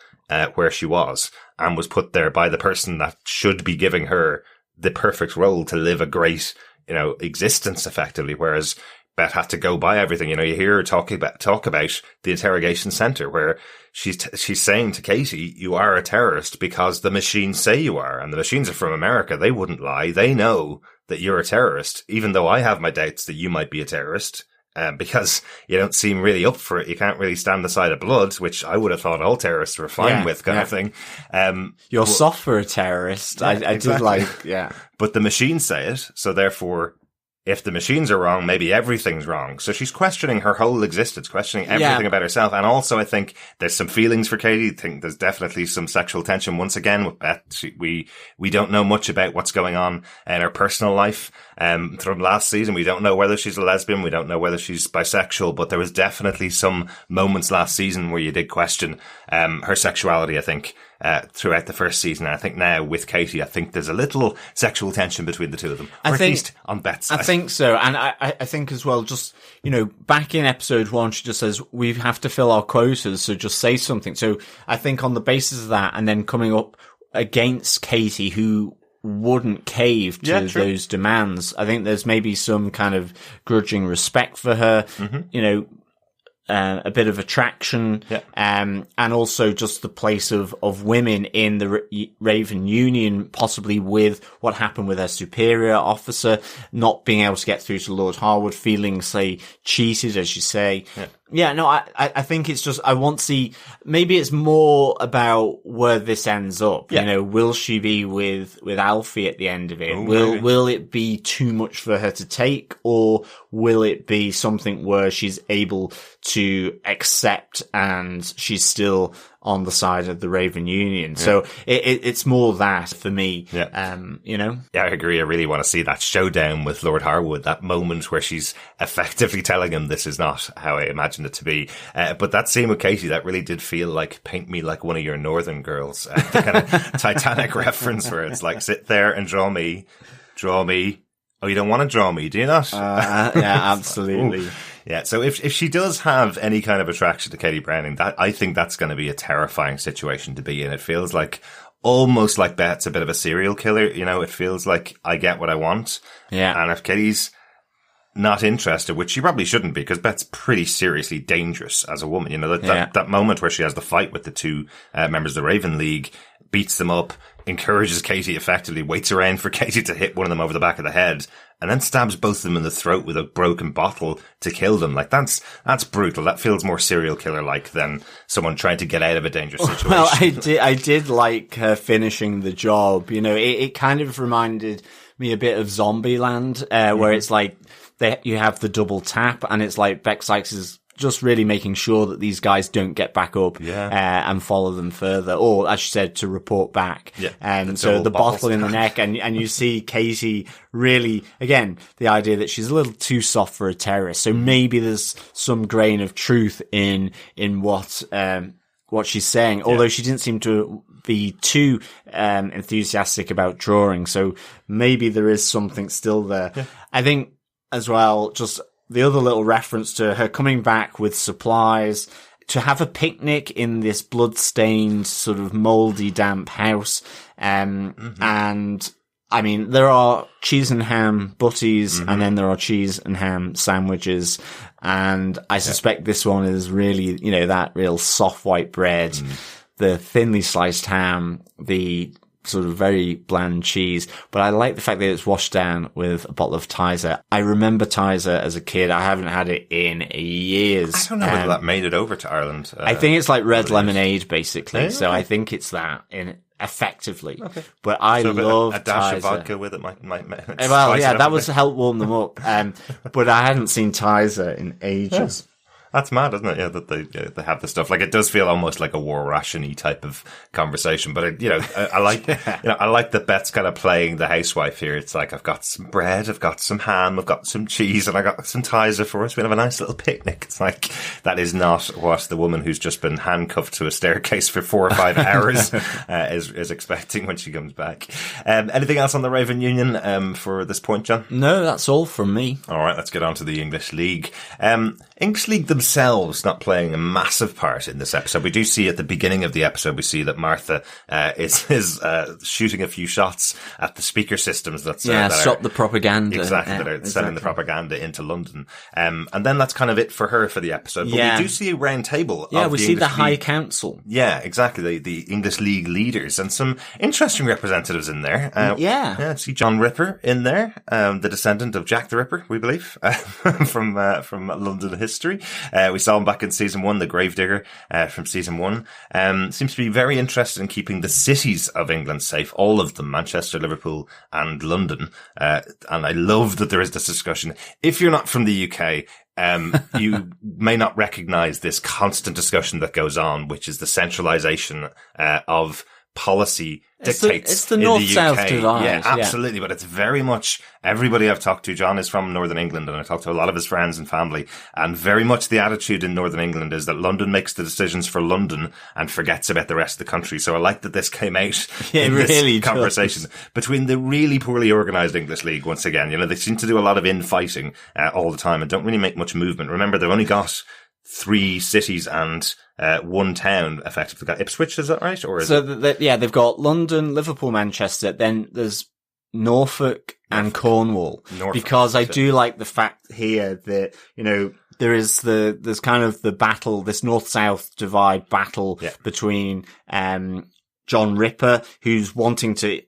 where she was, and was put there by the person that should be giving her the perfect role to live a great, existence, effectively. Whereas Beth had to go by everything. You hear her talk about the interrogation center, where she's saying to Katie, you are a terrorist because the machines say you are. And the machines are from America. They wouldn't lie. They know that you're a terrorist, even though I have my doubts that you might be a terrorist. Because you don't seem really up for it. You can't really stand the sight of blood, which I would have thought all terrorists were fine with, kind of thing. You're soft for a terrorist. I did like, But the machines say it, so therefore if the machines are wrong, maybe everything's wrong. So she's questioning her whole existence, questioning everything about herself. And also, I think there's some feelings for Katie. I think there's definitely some sexual tension once again with Beth. We don't know much about what's going on in her personal life. From last season, we don't know whether she's a lesbian. We don't know whether she's bisexual, but there was definitely some moments last season where you did question, her sexuality, I think, throughout the first season. And I think now with Katie, I think there's a little sexual tension between the two of them. Or at least on Beth's side. I think so. And I think as well, just, back in episode 1, she just says, we have to fill our quotas, so just say something. So I think on the basis of that, and then coming up against Katie, who wouldn't cave to those demands, I think there's maybe some kind of grudging respect for her, a bit of attraction, and also just the place of women in the Raven Union, possibly with what happened with their superior officer, not being able to get through to Lord Harwood, feeling, say, cheated, as you say. I think it's just, I want to see, maybe it's more about where this ends up. Will she be with Alfie at the end of it? Will it be too much for her to take, or will it be something where she's able to accept and she's still on the side of the Raven Union? So it's more that for me. I agree. I really want to see that showdown with Lord Harwood, that moment where she's effectively telling him this is not how I imagined it to be. But that scene with Katie, that really did feel like paint me like one of your northern girls. The kind of Titanic reference where it's like, sit there and draw me. Oh, you don't want to draw me, do you not? Absolutely. Yeah, so if she does have any kind of attraction to Katie Browning, I think that's going to be a terrifying situation to be in. It feels like almost like Beth's a bit of a serial killer. It feels like I get what I want. Yeah. And if Katie's not interested, which she probably shouldn't be, because Beth's pretty seriously dangerous as a woman. That moment where she has the fight with the two members of the Raven League, beats them up, encourages Katie effectively, waits around for Katie to hit one of them over the back of the head, and then stabs both of them in the throat with a broken bottle to kill them. Like, that's brutal. That feels more serial killer-like than someone trying to get out of a dangerous situation. Well, I did like her finishing the job. It kind of reminded me a bit of Zombieland, where it's like, you have the double tap, and it's like Beck Sykes is just really making sure that these guys don't get back up and follow them further, or as you said, to report back. So the bottle in the neck, and you see Katie really, again, the idea that she's a little too soft for a terrorist. So maybe there's some grain of truth in what she's saying, although she didn't seem to be too enthusiastic about drawing. So maybe there is something still there. I think as well, just the other little reference to her coming back with supplies to have a picnic in this blood-stained, sort of mouldy, damp house. And I mean, there are cheese and ham butties, and then there are cheese and ham sandwiches. And I suspect this one is really, that real soft white bread, the thinly sliced ham, the sort of very bland cheese, but I like the fact that it's washed down with a bottle of Tizer. I remember Tizer as a kid. I haven't had it in years. I don't know whether that made it over to Ireland. I think it's like red lemonade, basically. So I think it's that in effectively. Okay. But I love a dash Tizer. of vodka with it might well, yeah, that was to help warm them up. But I hadn't seen Tizer in ages. Yeah. That's mad, isn't it? Yeah, that they have the stuff. Like, it does feel almost like a war ration-y type of conversation. But I like I like that Beth's kind of playing the housewife here. It's like, I've got some bread, I've got some ham, I've got some cheese, and I got some Tizer for us. We'll have a nice little picnic. It's like, that is not what the woman who's just been handcuffed to a staircase for 4 or 5 hours is expecting when she comes back. Anything else on the Raven Union for this point, John? No, that's all from me. All right, let's get on to the English League. English League themselves not playing a massive part in this episode. We do see at the beginning of the episode, we see that Martha is shooting a few shots at the speaker systems that stop the propaganda. Exactly, that are sending the propaganda into London. And then that's kind of it for her for the episode. But we do see a round table. Yeah, we see the High League. Council. Yeah, exactly. The English League leaders and some interesting representatives in there. I see John Ripper in there, the descendant of Jack the Ripper, we believe, from London history. We saw him back in season 1, the Gravedigger from season 1. Seems to be very interested in keeping the cities of England safe, all of them, Manchester, Liverpool and London. And I love that there is this discussion. If you're not from the UK, you may not recognize this constant discussion that goes on, which is the centralization of policy dictates. It's the north-south divide. Yeah, absolutely. But it's very much, everybody I've talked to, John is from Northern England, and I talked to a lot of his friends and family, and very much the attitude in Northern England is that London makes the decisions for London and forgets about the rest of the country. So I like that this came out in this conversation between the really poorly organised English League once again. You know, they seem to do a lot of infighting all the time and don't really make much movement. Remember, they've only got 3 cities and 1 town, effectively. Got Ipswich, is that right? Or is they've got London, Liverpool, Manchester. Then there's Norfolk and Cornwall. Because I do like the fact here that, you know, there's kind of the battle, this north-south divide battle between John Ripper, who's wanting to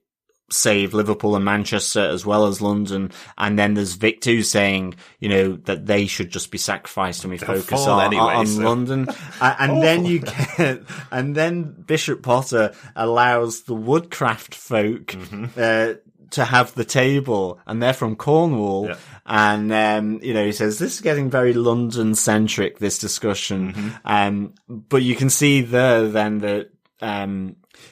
save Liverpool and Manchester as well as London, and then there's Victor who's saying, you know, that they should just be sacrificed and we focus on London. And then Bishop Potter allows the Woodcraft folk to have the table, and they're from Cornwall. And, you know, he says, this is getting very London centric, this discussion. But you can see there then that,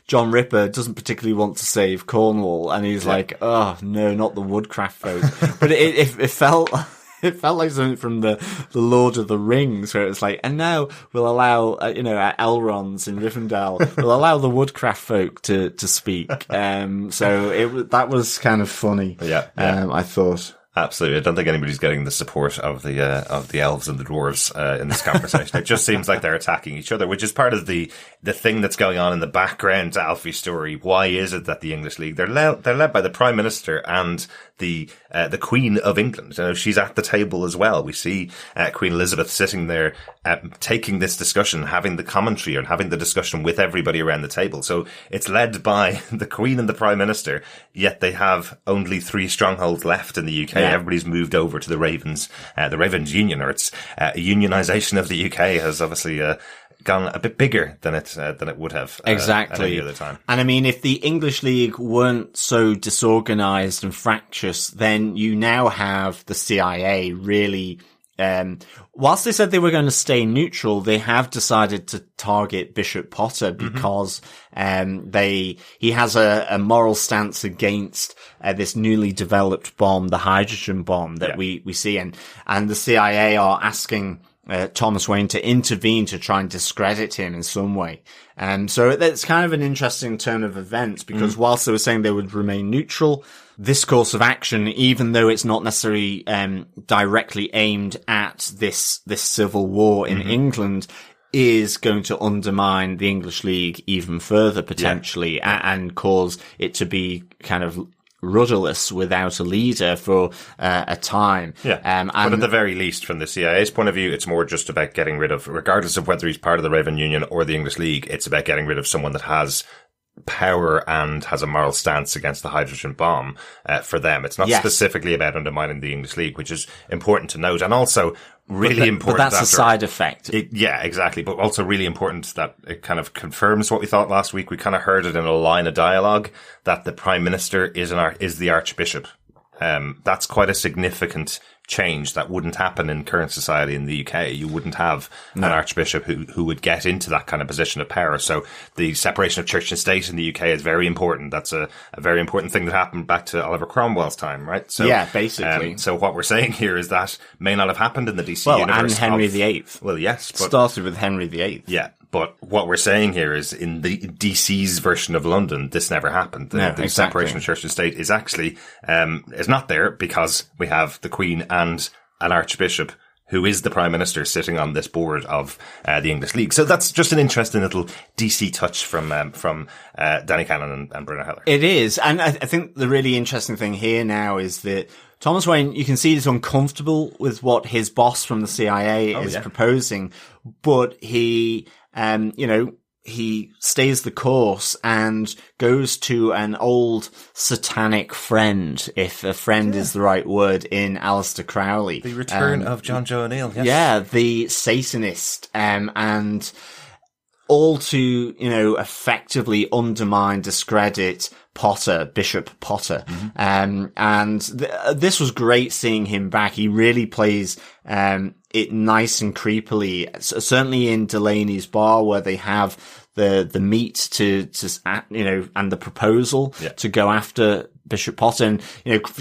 John Ripper doesn't particularly want to save Cornwall, and he's like, oh no, not the Woodcraft folk. But it felt like something from the Lord of the Rings, where it's like, and now we'll allow, you know, at Elrond's in Rivendell, we'll allow the Woodcraft folk to speak. So that was kind of funny. I thought. Absolutely. I don't think anybody's getting the support of the elves and the dwarves, in this conversation. It just seems like they're attacking each other, which is part of the thing that's going on in the background to Alfie's story. Why is it that the English League, they're led by the Prime Minister and the Queen of England. You know, she's at the table as well. We see, Queen Elizabeth sitting there, taking this discussion, having the commentary and having the discussion with everybody around the table. So it's led by the Queen and the Prime Minister, yet they have only 3 strongholds left in the UK. Everybody's moved over to the Ravens Union, or it's unionization of the UK has obviously gone a bit bigger than it would have at any other time. And I mean, if the English League weren't so disorganized and fractious, then you now have the CIA really. Whilst they said they were going to stay neutral, they have decided to target Bishop Potter because he has a moral stance against this newly developed bomb, the hydrogen bomb that we see, and the CIA are asking Thomas Wayne to intervene to try and discredit him in some way. So that's kind of an interesting turn of events, because whilst they were saying they would remain neutral, this course of action, even though it's not necessarily directly aimed at this civil war in England, is going to undermine the English League even further potentially, and cause it to be kind of rudderless without a leader for a time. But at the very least, from the CIA's point of view, it's more just about getting rid of, regardless of whether he's part of the Raven Union or the English League, it's about getting rid of someone that has power and has a moral stance against the hydrogen bomb for them. It's not specifically about undermining the English League, which is important to note, and also really important. But that's a side effect. Exactly. But also really important that it kind of confirms what we thought last week. We kind of heard it in a line of dialogue that the Prime Minister is the Archbishop. That's quite a significant change that wouldn't happen in current society in the UK. You wouldn't have an archbishop who would get into that kind of position of power. So the separation of church and state in the UK is very important. That's a very important thing that happened back to Oliver Cromwell's time, right? So, basically. So what we're saying here is that may not have happened in the DC and universe. Henry VIII. Well, yes. But started with Henry VIII. Yeah. But what we're saying here is in the DC's version of London, this never happened. The separation of church and state is actually, is not there because we have the Queen and an Archbishop who is the Prime Minister sitting on this board of the English League. So that's just an interesting little DC touch from Danny Cannon and Bruno Heller. It is. And I think the really interesting thing here now is that Thomas Wayne, you can see he's uncomfortable with what his boss from the CIA is proposing, but he he stays the course and goes to an old satanic friend, if a friend is the right word, in Aleister Crowley. The return of John Joe O'Neill, yes. Yeah, the Satanist, and all to, effectively undermine, discredit Potter, Bishop Potter. And this was great seeing him back. He really plays, it nice and creepily. Certainly in Delaney's bar, where they have the meat to, and the proposal to go after Bishop Potter. And,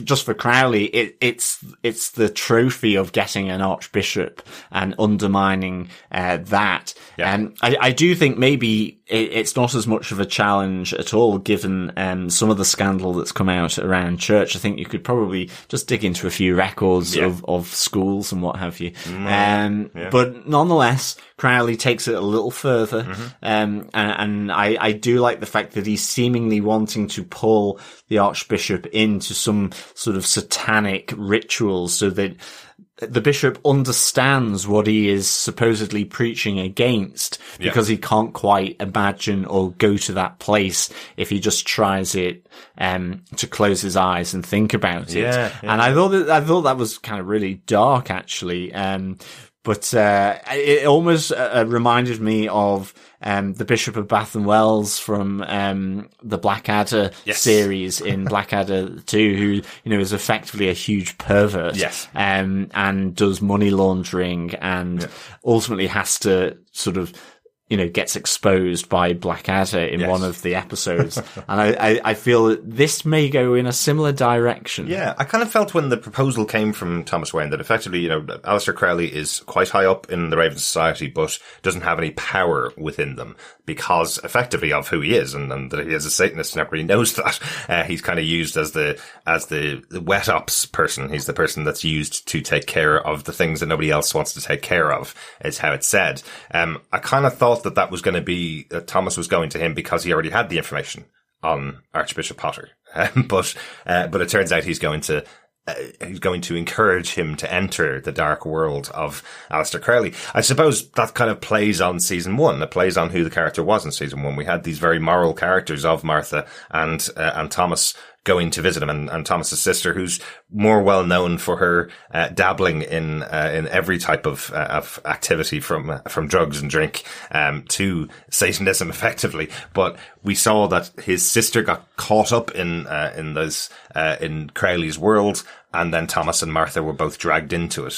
just for Crowley, it's the trophy of getting an archbishop and undermining, that. Yeah. I do think maybe it's not as much of a challenge at all, given, some of the scandal that's come out around church. I think you could probably just dig into a few records of schools and what have you. But nonetheless, Crowley takes it a little further. And I do like the fact that he's seemingly wanting to pull the archbishop into some sort of satanic rituals so that the bishop understands what he is supposedly preaching against, because he can't quite imagine or go to that place if he just tries it, to close his eyes and think about it. And I thought that was kind of really dark, actually. But it almost reminded me of the Bishop of Bath and Wells from the Blackadder series in Blackadder 2, who is effectively a huge pervert, and does money laundering, and ultimately has to sort of gets exposed by Blackadder in one of the episodes. And I feel that this may go in a similar direction. Yeah, I kind of felt when the proposal came from Thomas Wayne that effectively, Aleister Crowley is quite high up in the Raven Society, but doesn't have any power within them because effectively of who he is, and that he is a Satanist and everybody knows that. He's kind of used as the wet ops person. He's the person that's used to take care of the things that nobody else wants to take care of, is how it's said. I kind of thought that was going to be, Thomas was going to him because he already had the information on Archbishop Potter. But it turns out he's going to encourage him to enter the dark world of Aleister Crowley. I suppose that kind of plays on season 1. It plays on who the character was in season 1. We had these very moral characters of Martha and Thomas going to visit him, and Thomas's sister, who's more well known for her dabbling in every type of activity from drugs and drink to Satanism, effectively. But we saw that his sister got caught up in Crowley's world, and then Thomas and Martha were both dragged into it.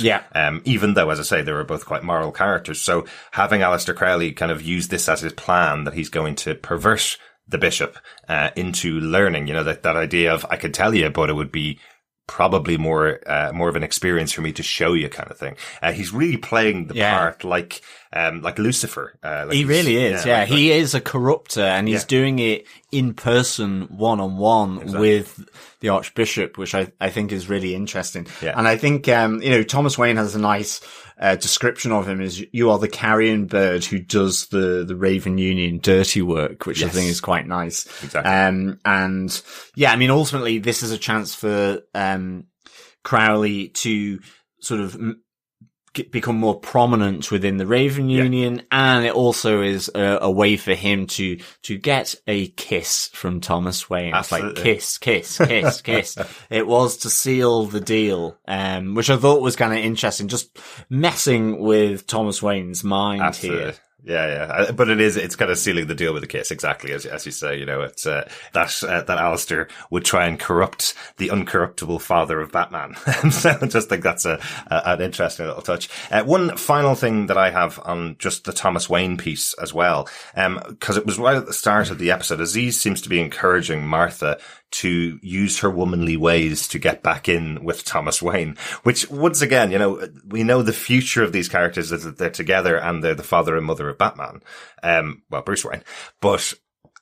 Even though, as I say, they were both quite moral characters. So having Aleister Crowley kind of use this as his plan, that he's going to pervert the bishop into learning, that idea of, I could tell you, but it would be probably more of an experience for me to show you, kind of thing. He's really playing the part like Lucifer. He really is. He is a corrupter, and he's doing it in person, one-on-one with the Archbishop, which I think is really interesting. And I think, Thomas Wayne has a nice description of him is, you are the carrion bird who does the Raven Union dirty work, which I think is quite nice. Exactly. Ultimately this is a chance for Crowley to sort of become more prominent within the Raven Union, and it also is a way for him to get a kiss from Thomas Wayne. Absolutely. It's like kiss. It was to seal the deal, which I thought was kind of interesting, just messing with Thomas Wayne's mind here. Yeah. But it's kind of sealing the deal with a kiss, exactly, as you say. It's that Aleister would try and corrupt the uncorruptible father of Batman. So I just think that's an interesting little touch. One final thing that I have on just the Thomas Wayne piece as well, because it was right at the start of the episode, Aziz seems to be encouraging Martha to use her womanly ways to get back in with Thomas Wayne, which once again, we know the future of these characters is that they're together and they're the father and mother of Batman. Bruce Wayne. But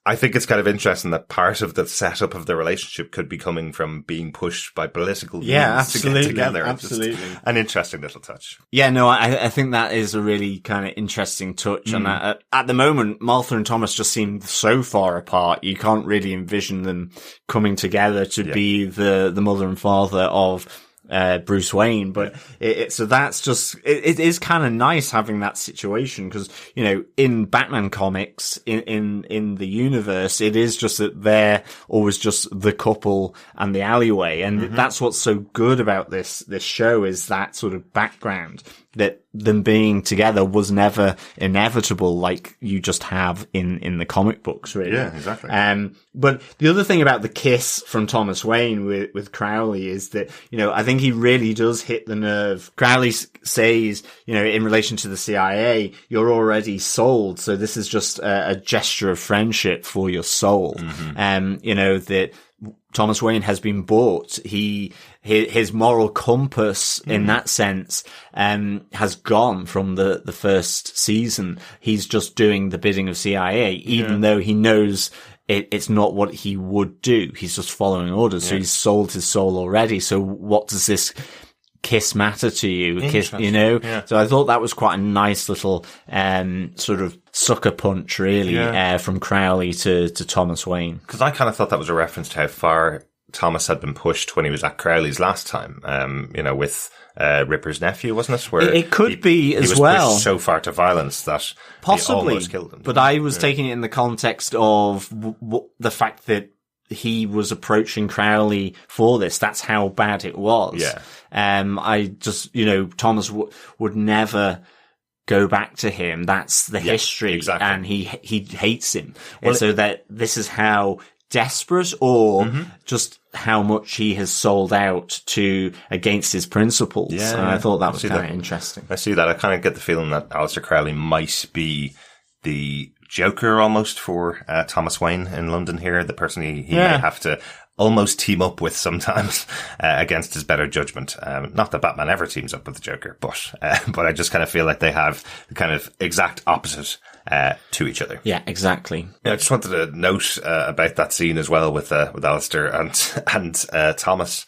I think it's kind of interesting that part of the setup of the relationship could be coming from being pushed by political means to get together. Absolutely. Just an interesting little touch. Yeah, no, I think that is a really kind of interesting touch. And at the moment, Martha and Thomas just seem so far apart. You can't really envision them coming together to be the mother and father of Bruce Wayne, but so that's just, it is kind of nice having that situation, because, you know, in Batman comics, in the universe, it is just that they're always just the couple and the alleyway. And that's what's so good about this show, is that sort of background, that them being together was never inevitable like you just have in the comic books, really. Yeah, exactly. But the other thing about the kiss from Thomas Wayne with Crowley is that, you know, I think he really does hit the nerve. Crowley says, you know, in relation to the CIA, you're already sold, so this is just a gesture of friendship for your soul. You know, that Thomas Wayne has been bought. His moral compass in that sense, has gone from the first season. He's just doing the bidding of CIA, even though he knows it's not what he would do. He's just following orders. So he's sold his soul already. So what does this kiss matter to you? Kiss, you know? Yeah. So I thought that was quite a nice little, sort of sucker punch, really, from Crowley to Thomas Wayne. Because I kind of thought that was a reference to how far Thomas had been pushed when he was at Crowley's last time, you know, with Ripper's nephew, wasn't it? Where it could be as he was well. Pushed so far to violence that possibly he almost killed him. But I was taking it in the context of the fact that he was approaching Crowley for this. That's how bad it was. Yeah. I just, you know, Thomas would never go back to him. That's the history. Exactly. And he hates him. Well, so that this is how desperate or just how much he has sold out to against his principles. Yeah, and I thought that was kind of interesting. I see that. I kind of get the feeling that Aleister Crowley might be the Joker almost for Thomas Wayne in London here, the person he may have to almost team up with sometimes against his better judgment. Not that Batman ever teams up with the Joker, but I just kind of feel like they have the kind of exact opposite to each other. Yeah, exactly. Yeah, I just wanted to note about that scene as well with Aleister and Thomas.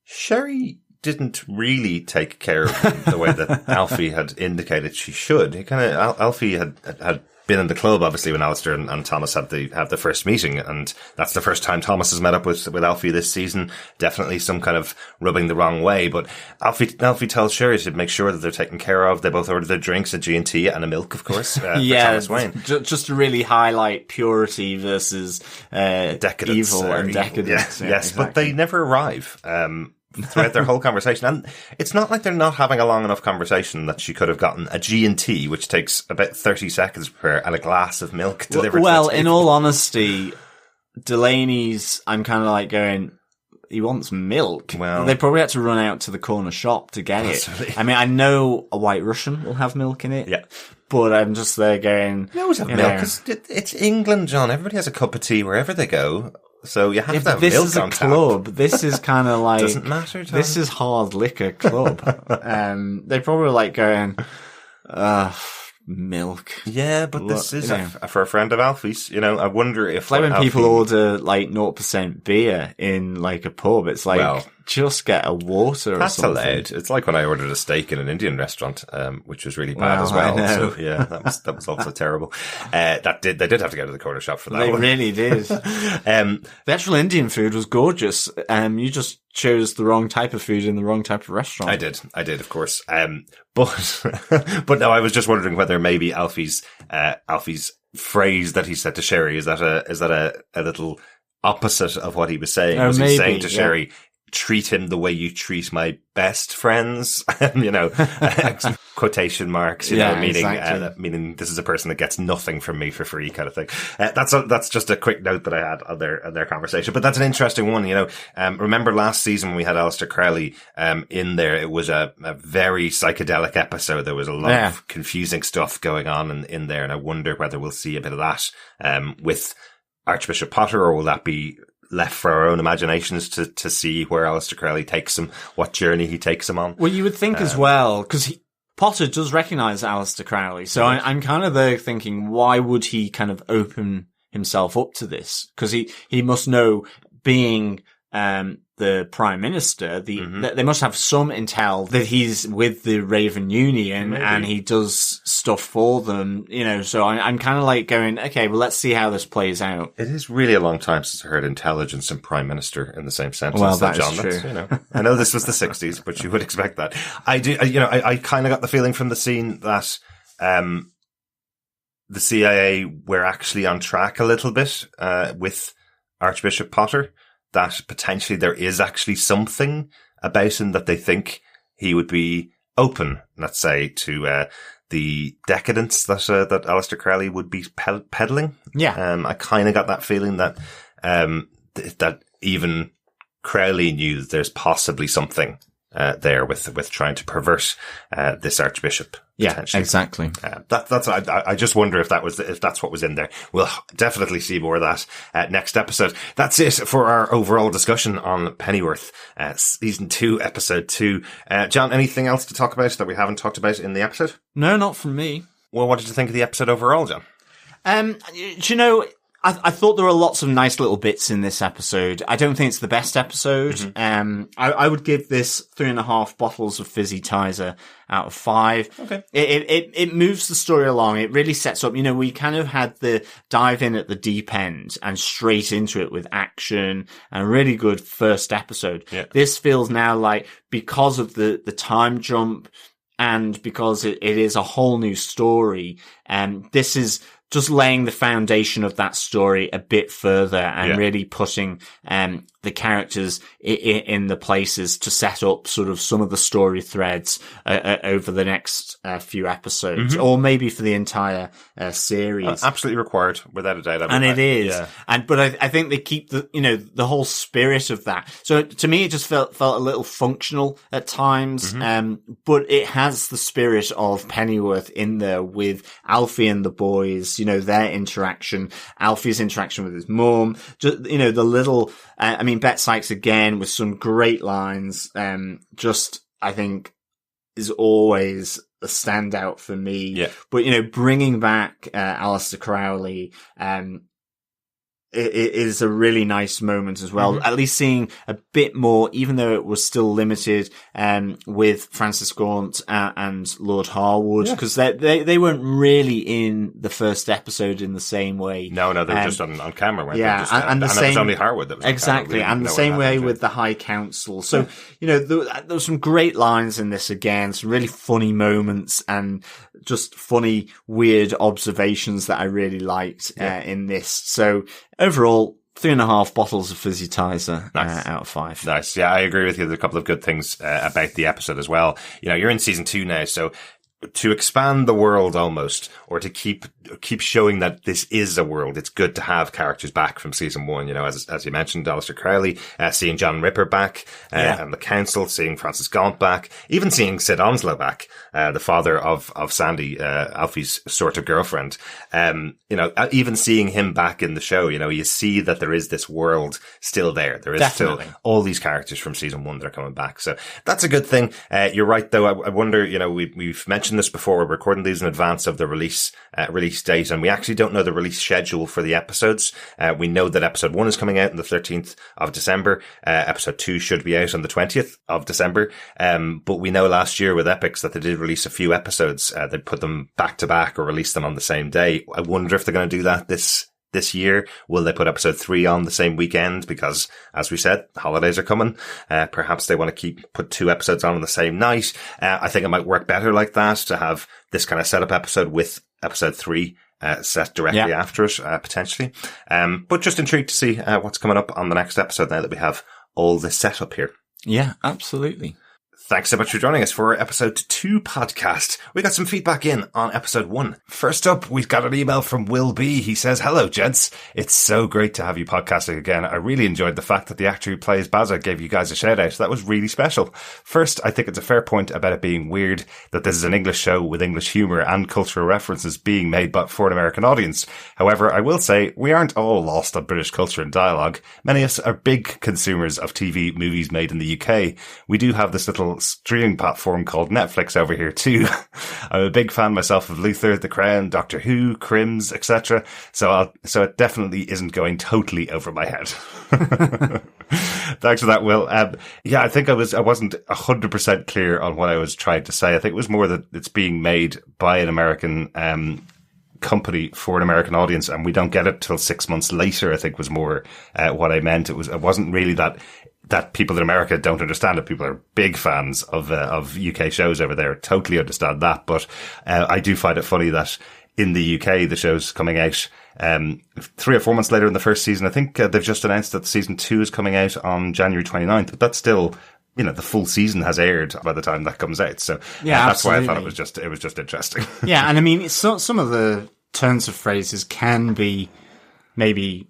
Sherry didn't really take care of him the way that Alfie had indicated she should. He kind of Alfie had been in the club, obviously, when Aleister and Thomas had the first meeting, and that's the first time Thomas has met up with Alfie this season. Definitely some kind of rubbing the wrong way, but Alfie tells Sherry to make sure that they're taken care of. They both order their drinks, a G&T and a milk, of course, for Thomas Wayne. Just to really highlight purity versus decadence, evil and decadence. Yeah, yes, exactly. But they never arrive. Throughout their whole conversation. And it's not like they're not having a long enough conversation that she could have gotten a G&T, which takes about 30 seconds to prepare, and a glass of milk delivered Well, to the in all honesty, Delaney's, I'm kind of like going, he wants milk. Well, they probably had to run out to the corner shop to get it. I mean, I know a White Russian will have milk in it. Yeah. But I'm just there going... They always have milk, because it's England, John. Everybody has a cup of tea wherever they go. So you have to have milk on tap. This is a club. This is kind of like... Doesn't matter, John. This is hard liquor club. They probably like going, milk. Yeah, but this is for a friend of Alfie's. You know, I wonder if... It's like when people order like 0% beer in like a pub, it's like, just get a water or something. That's allowed. It's like when I ordered a steak in an Indian restaurant, which was really bad as well. So yeah, that was also terrible. They did have to go to the corner shop for that. They really did. The actual Indian food was gorgeous. You just chose the wrong type of food in the wrong type of restaurant. I did, of course. But no, I was just wondering whether maybe Alfie's phrase that he said to Sherry, is that a little opposite of what he was saying? Was he saying to Sherry, treat him the way you treat my best friends? You know, quotation marks, you know, meaning, exactly. Meaning this is a person that gets nothing from me for free kind of thing. That's just a quick note that I had on their conversation, but that's an interesting one, you know. Remember last season when we had Aleister Crowley, in there, it was a very psychedelic episode. There was a lot of confusing stuff going on in there, and I wonder whether we'll see a bit of that, with Archbishop Potter, or will that be left for our own imaginations to see where Aleister Crowley takes him, what journey he takes him on. Well, you would think as well, because Potter does recognise Aleister Crowley, so I'm kind of there thinking, why would he kind of open himself up to this? Because he must know, being the Prime Minister, they must have some intel that he's with the Raven Union and he does stuff for them, so I'm kind of like going, okay, well, let's see how this plays out. It is really a long time since I heard intelligence and Prime Minister in the same sentence. Well, that is true. I know this was the 60s, but you would expect that. I do, I kind of got the feeling from the scene that, the CIA were actually on track a little bit, with Archbishop Potter, that potentially there is actually something about him that they think he would be open, let's say, to the decadence that Aleister Crowley would be peddling. Yeah. I kind of got that feeling that that even Crowley knew that there's possibly something there with trying to pervert this Archbishop. Yeah, exactly. That's. I just wonder if that's what was in there. We'll definitely see more of that next episode. That's it for our overall discussion on Pennyworth, season 2, episode 2. John, anything else to talk about that we haven't talked about in the episode? No, not from me. Well, what did you think of the episode overall, John? Do you know, I thought there were lots of nice little bits in this episode. I don't think it's the best episode. Mm-hmm. I would give this 3.5 bottles of fizzy Tizer out of 5. Okay. It moves the story along. It really sets up, we kind of had the dive in at the deep end and straight into it with action and a really good first episode. Yeah. This feels now like, because of the time jump and because it is a whole new story, this is just laying the foundation of that story a bit further and really putting the characters in the places to set up sort of some of the story threads over the next few episodes, or maybe for the entire series. Absolutely required, without a doubt. And it is. Yeah. But I think they keep the whole spirit of that. So to me, it just felt a little functional at times. But it has the spirit of Pennyworth in there with Alfie and the boys, their interaction, Alfie's interaction with his mum, just, the little, Bette Sykes again with some great lines, I think is always a standout for me. Yeah. But, bringing back, Aleister Crowley, it is a really nice moment as well. At least seeing a bit more, even though it was still limited, with Francis Gaunt and Lord Harwood, because they weren't really in the first episode in the same way. No, they were just on camera, weren't they? And the and same, it was only Harwood that was exactly, and the same way with the High Council. So, there were some great lines in this again, some really funny moments and just funny, weird observations that I really liked in this. So overall, 3.5 bottles of fizzy Tizer out of 5. Nice. Yeah, I agree with you. There's a couple of good things about the episode as well. You're in season 2 now, so to expand the world almost, or to keep showing that this is a world, it's good to have characters back from season 1. As you mentioned, Aleister Crowley, seeing John Ripper back, and the council, seeing Francis Gaunt back, even seeing Sid Onslow back, the father of Sandy, Alfie's sort of girlfriend. Even seeing him back in the show, you see that there is this world still there. There is Definitely. Still all these characters from season 1 that are coming back. So that's a good thing. You're right though. I wonder, we've mentioned this before. We're recording these in advance of the release date, and we actually don't know the release schedule for the episodes. We know that episode 1 is coming out on the 13th of December. Episode 2 should be out on the 20th of December. But we know last year with Epics that they did release a few episodes. They put them back to back or release them on the same day. I wonder if they're going to do that this year. Will they put episode 3 on the same weekend? Because, as we said, holidays are coming. Perhaps they want to put 2 episodes on the same night. I think it might work better like that, to have this kind of setup episode with episode 3 set directly after it, potentially. But just intrigued to see what's coming up on the next episode now that we have all this set up here. Yeah, absolutely. Thanks so much for joining us for our episode 2 podcast. We got some feedback in on episode 1. First up, we've got an email from Will B. He says, "Hello, gents. It's so great to have you podcasting again. I really enjoyed the fact that the actor who plays Baza gave you guys a shout out. That was really special. First, I think it's a fair point about it being weird that this is an English show with English humour and cultural references being made for an American audience. However, I will say we aren't all lost on British culture and dialogue. Many of us are big consumers of TV movies made in the UK. We do have this little streaming platform called Netflix over here too. I'm a big fan myself of Luther, The Crown, Doctor Who, Crims, etc. So it definitely isn't going totally over my head." Thanks for that, Will. Yeah, I think I wasn't 100% clear on what I was trying to say. I think it was more that it's being made by an American company for an American audience, and we don't get it till 6 months later, I think was more what I meant. It wasn't really that people in America don't understand it. People are big fans of UK shows over there, totally understand that. But I do find it funny that in the UK, the show's coming out 3 or 4 months later in the first season. I think they've just announced that season 2 is coming out on January 29th, but that's still, the full season has aired by the time that comes out. So yeah, that's absolutely. why I thought it was just interesting. Yeah, and I mean, some of the turns of phrases can be maybe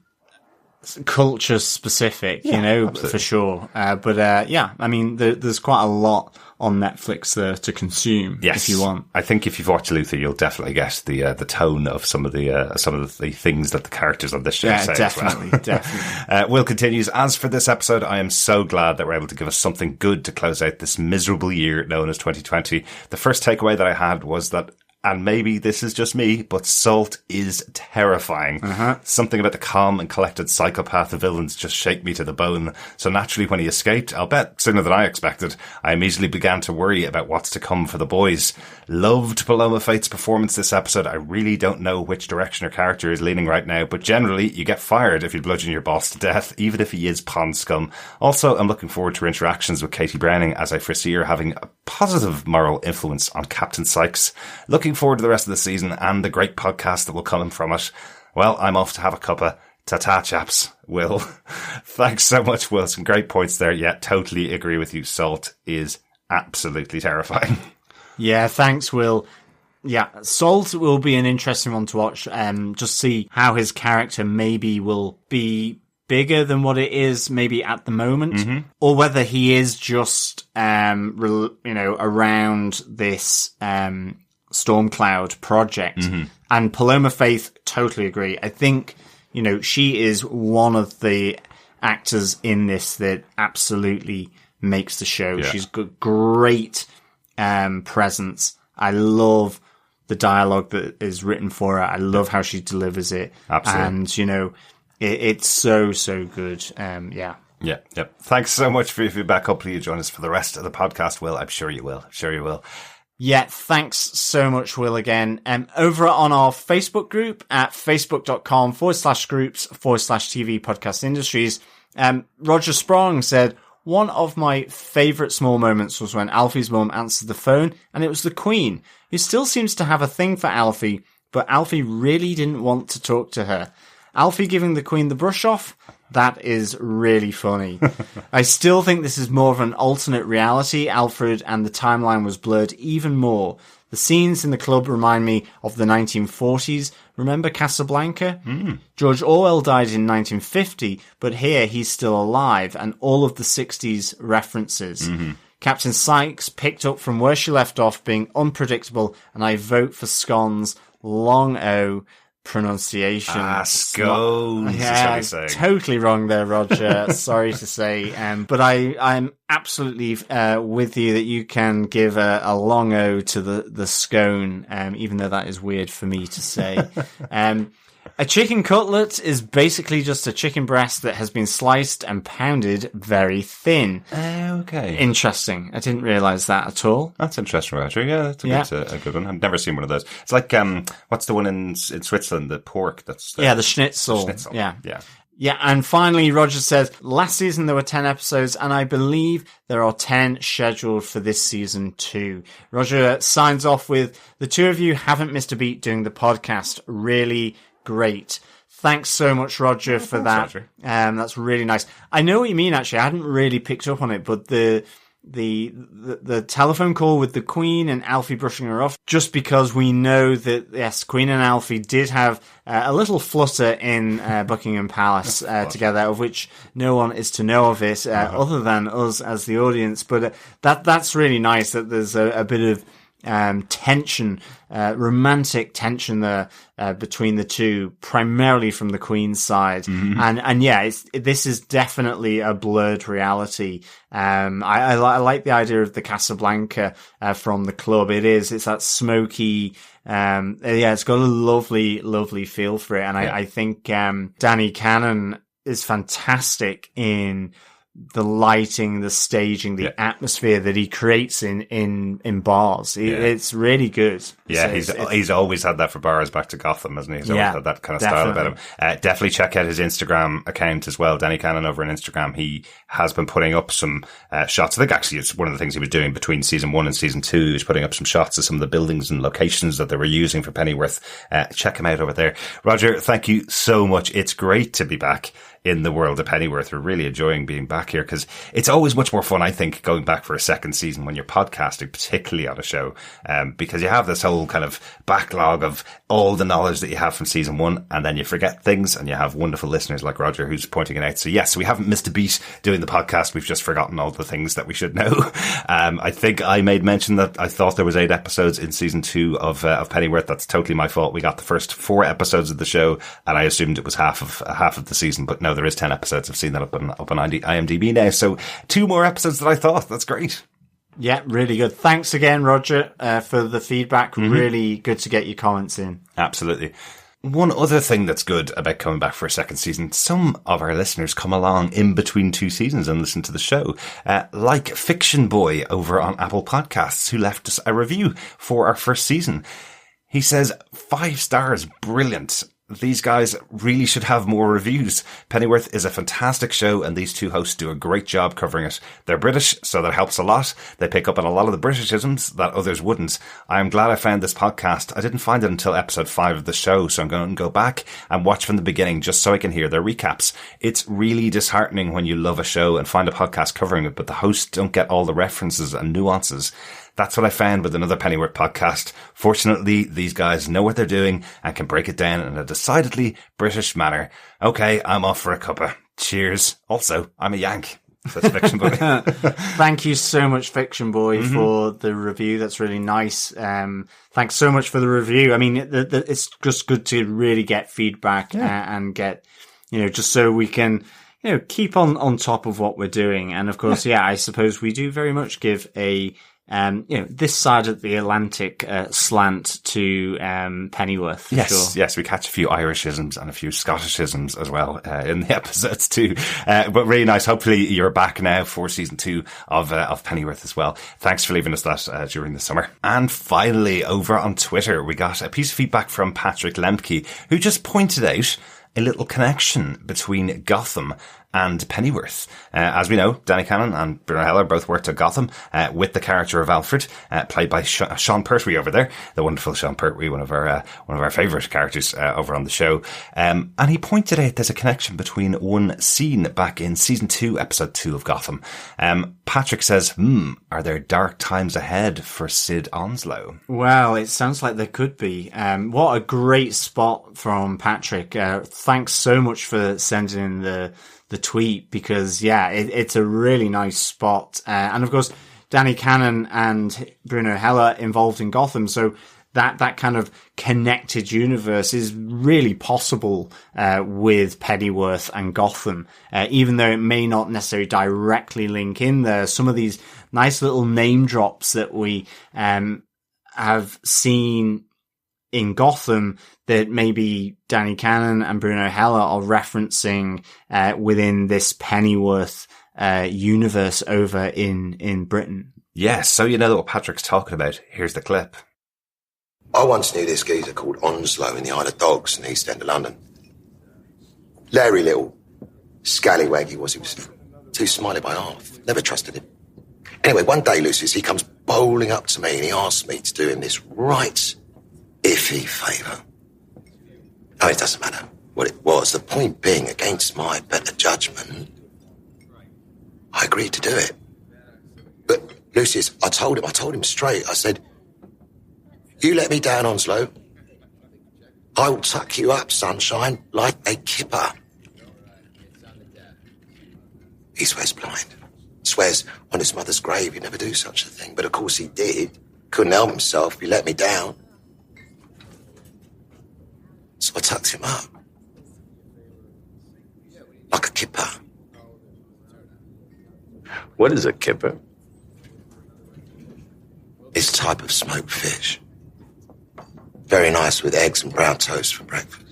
culture specific, absolutely. for sure. But yeah, I mean, there's quite a lot on Netflix there to consume. Yes, if you want. I think if you've watched Luther, you'll definitely get the tone of some of the things that the characters on this show say. Definitely, as well. definitely. Will continues. As for this episode, I am so glad that we're able to give us something good to close out this miserable year known as 2020. The first takeaway that I had was that, and maybe this is just me, but Salt is terrifying. Something about the calm and collected psychopath of villains just shake me to the bone. So naturally, when he escaped, I'll bet sooner than I expected, I immediately began to worry about what's to come for the boys. Loved Paloma Faith's performance this episode. I really don't know which direction her character is leaning right now, but generally, you get fired if you bludgeon your boss to death, even if he is pond scum. Also, I'm looking forward to her interactions with Katie Browning, as I foresee her having a positive moral influence on Captain Sykes. Looking forward to the rest of the season and the great podcast that will come from it. Well, I'm off to have a cuppa. Ta-ta, chaps. Will. Thanks so much, Will. Some great points there. Yeah, totally agree with you. Salt is absolutely terrifying. Yeah, thanks, Will. Yeah, Salt will be an interesting one to watch. Just see how his character maybe will be bigger than what it is maybe at the moment, or whether he is just, around this Stormcloud project. And Paloma Faith, totally agree. I think, she is one of the actors in this that absolutely makes the show. Yeah. She's got great presence. I love the dialogue that is written for her. I love how she delivers it. Absolutely. And, it's so good. Yeah. Yeah. Thanks so much for your feedback. Hopefully you join us for the rest of the podcast, Will. I'm sure you will. Yeah, thanks so much, Will, again. Over on our Facebook group at facebook.com/groups/TV podcast industries, Roger Sprong said, one of my favourite small moments was when Alfie's mum answered the phone and it was the Queen, who still seems to have a thing for Alfie, but Alfie really didn't want to talk to her. Alfie giving the Queen the brush off? That is really funny. I still think this is more of an alternate reality, Alfred, and the timeline was blurred even more. The scenes in the club remind me of the 1940s. Remember Casablanca? George Orwell died in 1950, but here he's still alive, and all of the 60s references. Captain Sykes picked up from where she left off, being unpredictable, and I vote for Scones. Long O. Pronunciation. Scones. Yeah, totally wrong there, Roger. Sorry to say. But I'm absolutely with you that you can give a long O to the scone, even though that is weird for me to say. A chicken cutlet is basically just a chicken breast that has been sliced and pounded very thin. Okay. Interesting. I didn't realise that at all. That's interesting, Roger. Yeah, that's a good one. I've never seen one of those. It's like, what's the one in Switzerland? The pork that's... the schnitzel. Yeah. Yeah, and finally, Roger says, last season there were 10 episodes, and I believe there are 10 scheduled for this season too. Roger signs off with, the two of you haven't missed a beat doing the podcast. Really great. Thanks so much, Roger, for that. Roger. That's really nice. I know what you mean, actually. I hadn't really picked up on it, but the telephone call with the Queen and Alfie brushing her off, just because we know that, yes, Queen and Alfie did have a little flutter in Buckingham Palace together, of which no one is to know of it other than us as the audience. But that's really nice that there's a bit of tension, romantic tension there between the two, primarily from the Queen's side. And yeah, this is definitely a blurred reality. I like the idea of the Casablanca from the club. It's that smoky, it's got a lovely feel for it. And I think Danny Cannon is fantastic in lighting, the staging, the atmosphere that he creates in bars. It's really good. Yeah, so he's always had that for bars back to Gotham, hasn't he? He's always had that kind of style about him. Definitely check out his Instagram account as well, Danny Cannon over on Instagram. He has been putting up some shots. I think actually it's one of the things he was doing between season 1 and season 2. He was putting up some shots of some of the buildings and locations that they were using for Pennyworth. Check him out over there. Roger, thank you so much. It's great to be back in the world of Pennyworth. We're really enjoying being back here because it's always much more fun, I think, going back for a second season when you're podcasting, particularly on a show, because you have this whole kind of backlog of all the knowledge that you have from season 1, and then you forget things, and you have wonderful listeners like Roger who's pointing it out. So yes, we haven't missed a beat doing the podcast. We've just forgotten all the things that we should know. I think I made mention that I thought there was 8 episodes in season 2 of Pennyworth. That's totally my fault. We got the first 4 episodes of the show, and I assumed it was half of the season, but no, there is 10 episodes. I've seen that up on IMDb now. So 2 more episodes than I thought. That's great. Yeah, really good. Thanks again, Roger, for the feedback. Really good to get your comments in. Absolutely. One other thing that's good about coming back for a second season, some of our listeners come along in between 2 seasons and listen to the show, like Fiction Boy over on Apple Podcasts, who left us a review for our first season. He says, 5 stars, brilliant. These guys really should have more reviews. Pennyworth is a fantastic show, and these 2 hosts do a great job covering it. They're British, so that helps a lot. They pick up on a lot of the Britishisms that others wouldn't. I am glad I found this podcast. I didn't find it until episode 5 of the show, so I'm going to go back and watch from the beginning just so I can hear their recaps. It's really disheartening when you love a show and find a podcast covering it, but the hosts don't get all the references and nuances. That's what I found with another Pennyworth podcast. Fortunately, these guys know what they're doing and can break it down in a decidedly British manner. Okay, I'm off for a cuppa. Cheers. Also, I'm a Yank. That's Fiction Boy. Thank you so much, Fiction Boy, for the review. That's really nice. Thanks so much for the review. I mean, it's just good to really get feedback and get, just so we can, keep on top of what we're doing. And of course, I suppose we do very much give a, this side of the Atlantic slant to Pennyworth. Yes, we catch a few Irishisms and a few Scottishisms as well in the episodes too. But really nice. Hopefully you're back now for season 2 of Pennyworth as well. Thanks for leaving us that during the summer. And finally, over on Twitter, we got a piece of feedback from Patrick Lemke, who just pointed out a little connection between Gotham and Pennyworth. As we know, Danny Cannon and Bruno Heller both worked at Gotham with the character of Alfred, played by Sean Pertwee over there, the wonderful Sean Pertwee, one of our favourite characters over on the show. And he pointed out there's a connection between one scene back in season 2, episode 2 of Gotham. Patrick says, are there dark times ahead for Sid Onslow? Well, it sounds like there could be. What a great spot from Patrick. Thanks so much for sending in the tweet, because it's a really nice spot. And of course, Danny Cannon and Bruno Heller involved in Gotham. So that kind of connected universe is really possible, with Pennyworth and Gotham. Even though it may not necessarily directly link in there, some of these nice little name drops that we, have seen in Gotham that maybe Danny Cannon and Bruno Heller are referencing within this Pennyworth universe over in Britain. Yes, so you know what Patrick's talking about. Here's the clip. I once knew this geezer called Onslow in the Isle of Dogs in the East End of London. Larry little scallywag he was. He was too smiley by half. Never trusted him. Anyway, one day, Lucius, he comes bowling up to me and he asks me to do him this right iffy favour. Oh, it doesn't matter what it was. The point being, against my better judgment, I agreed to do it. But, Lucius, I told him straight. I said, you let me down, Onslow. I will tuck you up, sunshine, like a kipper. He swears blind. Swears on his mother's grave he'd never do such a thing. But of course he did. Couldn't help himself. He let me down. So I tucked him up. Like a kipper. What is a kipper? It's a type of smoked fish. Very nice with eggs and brown toast for breakfast.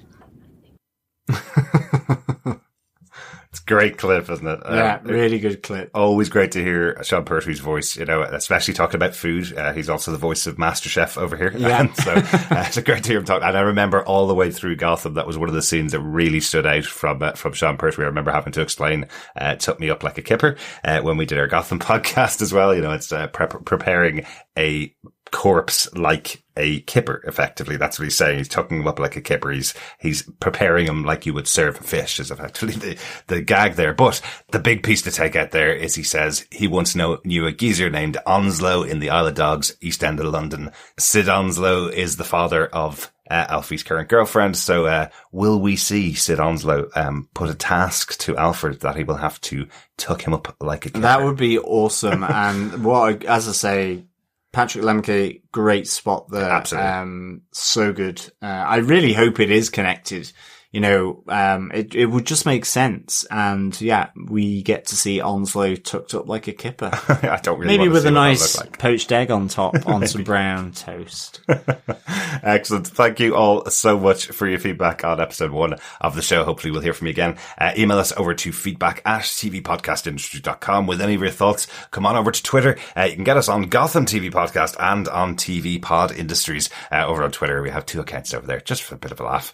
It's great clip, isn't it? Yeah, really good clip. Always great to hear Sean Pertwee's voice, you know, especially talking about food. He's also the voice of MasterChef over here. Yeah. So it's great to hear him talk. And I remember all the way through Gotham, that was one of the scenes that really stood out from Sean Pertwee. I remember having to explain, took me up like a kipper, when we did our Gotham podcast as well. You know, it's preparing a corpse like a kipper, effectively. That's what he's saying. He's tucking him up like a kipper. He's preparing him like you would serve a fish, is effectively the gag there. But the big piece to take out there is he says he once knew a geezer named Onslow in the Isle of Dogs, East End of London. Sid Onslow is the father of Alfie's current girlfriend. So will we see Sid Onslow put a task to Alfred that he will have to tuck him up like a kipper? That would be awesome. And as I say, Patrick Lemke, great spot there. Absolutely. So good. I really hope it is connected. You know, it would just make sense. And yeah, we get to see Onslow tucked up like a kipper. I don't really Maybe want to with see a what that nice look like. poached egg on top on some brown toast. Excellent. Thank you all so much for your feedback on episode 1 of the show. Hopefully we'll hear from you again. Email us over to feedback@tvpodcastindustry.com with any of your thoughts. Come on over to Twitter. You can get us on Gotham TV Podcast and on TV Pod Industries. Over on Twitter, we have 2 accounts over there, just for a bit of a laugh.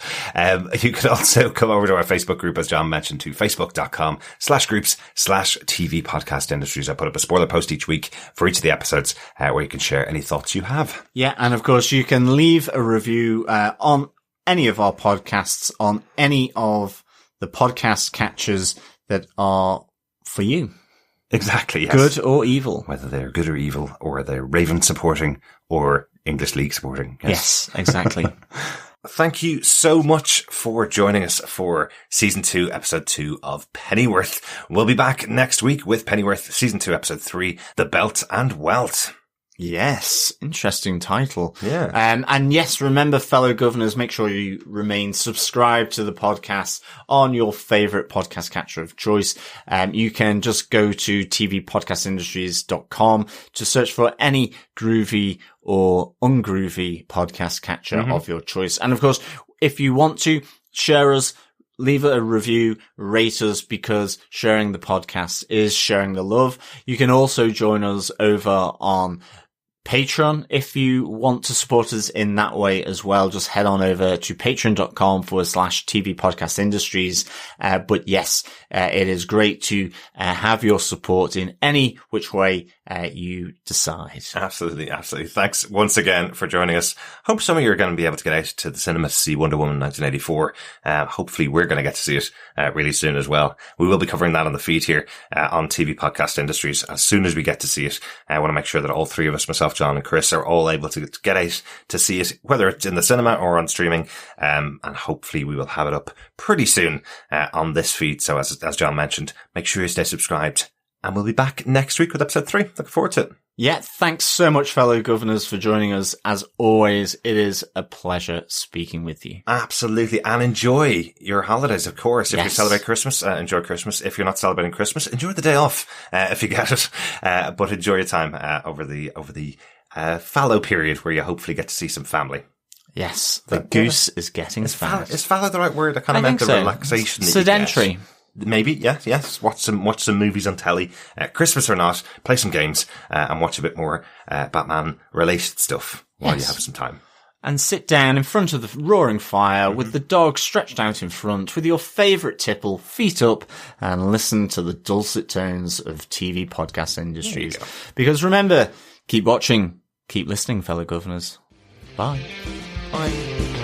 You could also come over to our Facebook group, as John mentioned, to facebook.com/groups/TV Podcast Industries. I put up a spoiler post each week for each of the episodes, where you can share any thoughts you have. Yeah, and of course you can leave a review on any of our podcasts, on any of the podcast catchers that are for you. Exactly, yes. Good or evil. Whether they're good or evil, or they're Raven supporting, or English League supporting. Yes, exactly. Thank you so much for joining us for Season 2, Episode 2 of Pennyworth. We'll be back next week with Pennyworth, Season 2, Episode 3, The Belt and Welt. Yes, interesting title. Yeah. And yes, remember, fellow governors, make sure you remain subscribed to the podcast on your favorite podcast catcher of choice. You can just go to tvpodcastindustries.com to search for any groovy or ungroovy podcast catcher of your choice. And of course, if you want to share us, leave a review, rate us, because sharing the podcast is sharing the love. You can also join us over on Patreon if you want to support us in that way as well. Just head on over to patreon.com/TV Podcast Industries. But yes, it is great to have your support in any which way you decide. Absolutely, absolutely. Thanks once again for joining us. Hope some of you are going to be able to get out to the cinema to see Wonder Woman 1984. Hopefully we're going to get to see it really soon as well. We will be covering that on the feed here on TV Podcast Industries as soon as we get to see it. I want to make sure that all 3 of us, myself, John and Chris, are all able to get out to see it, whether it's in the cinema or on streaming. And hopefully we will have it up pretty soon on this feed. So as John mentioned, make sure you stay subscribed. And we'll be back next week with episode 3. Looking forward to it. Yeah, thanks so much, fellow governors, for joining us. As always, it is a pleasure speaking with you. Absolutely. And enjoy your holidays, of course. If you Yes. celebrate Christmas, enjoy Christmas. If you're not celebrating Christmas, enjoy the day off, if you get it. But enjoy your time, over the fallow period where you hopefully get to see some family. Yes, the goose is getting fat. Is fallow the right word? I kind of meant the relaxation. that you get. Sedentary. Maybe, yes. Watch some movies on telly, Christmas or not, play some games, and watch a bit more, Batman related stuff while you have some time. And sit down in front of the roaring fire with the dog stretched out in front with your favourite tipple, feet up, and listen to the dulcet tones of TV Podcast Industries. Because remember, keep watching, keep listening, fellow governors. Bye. Bye.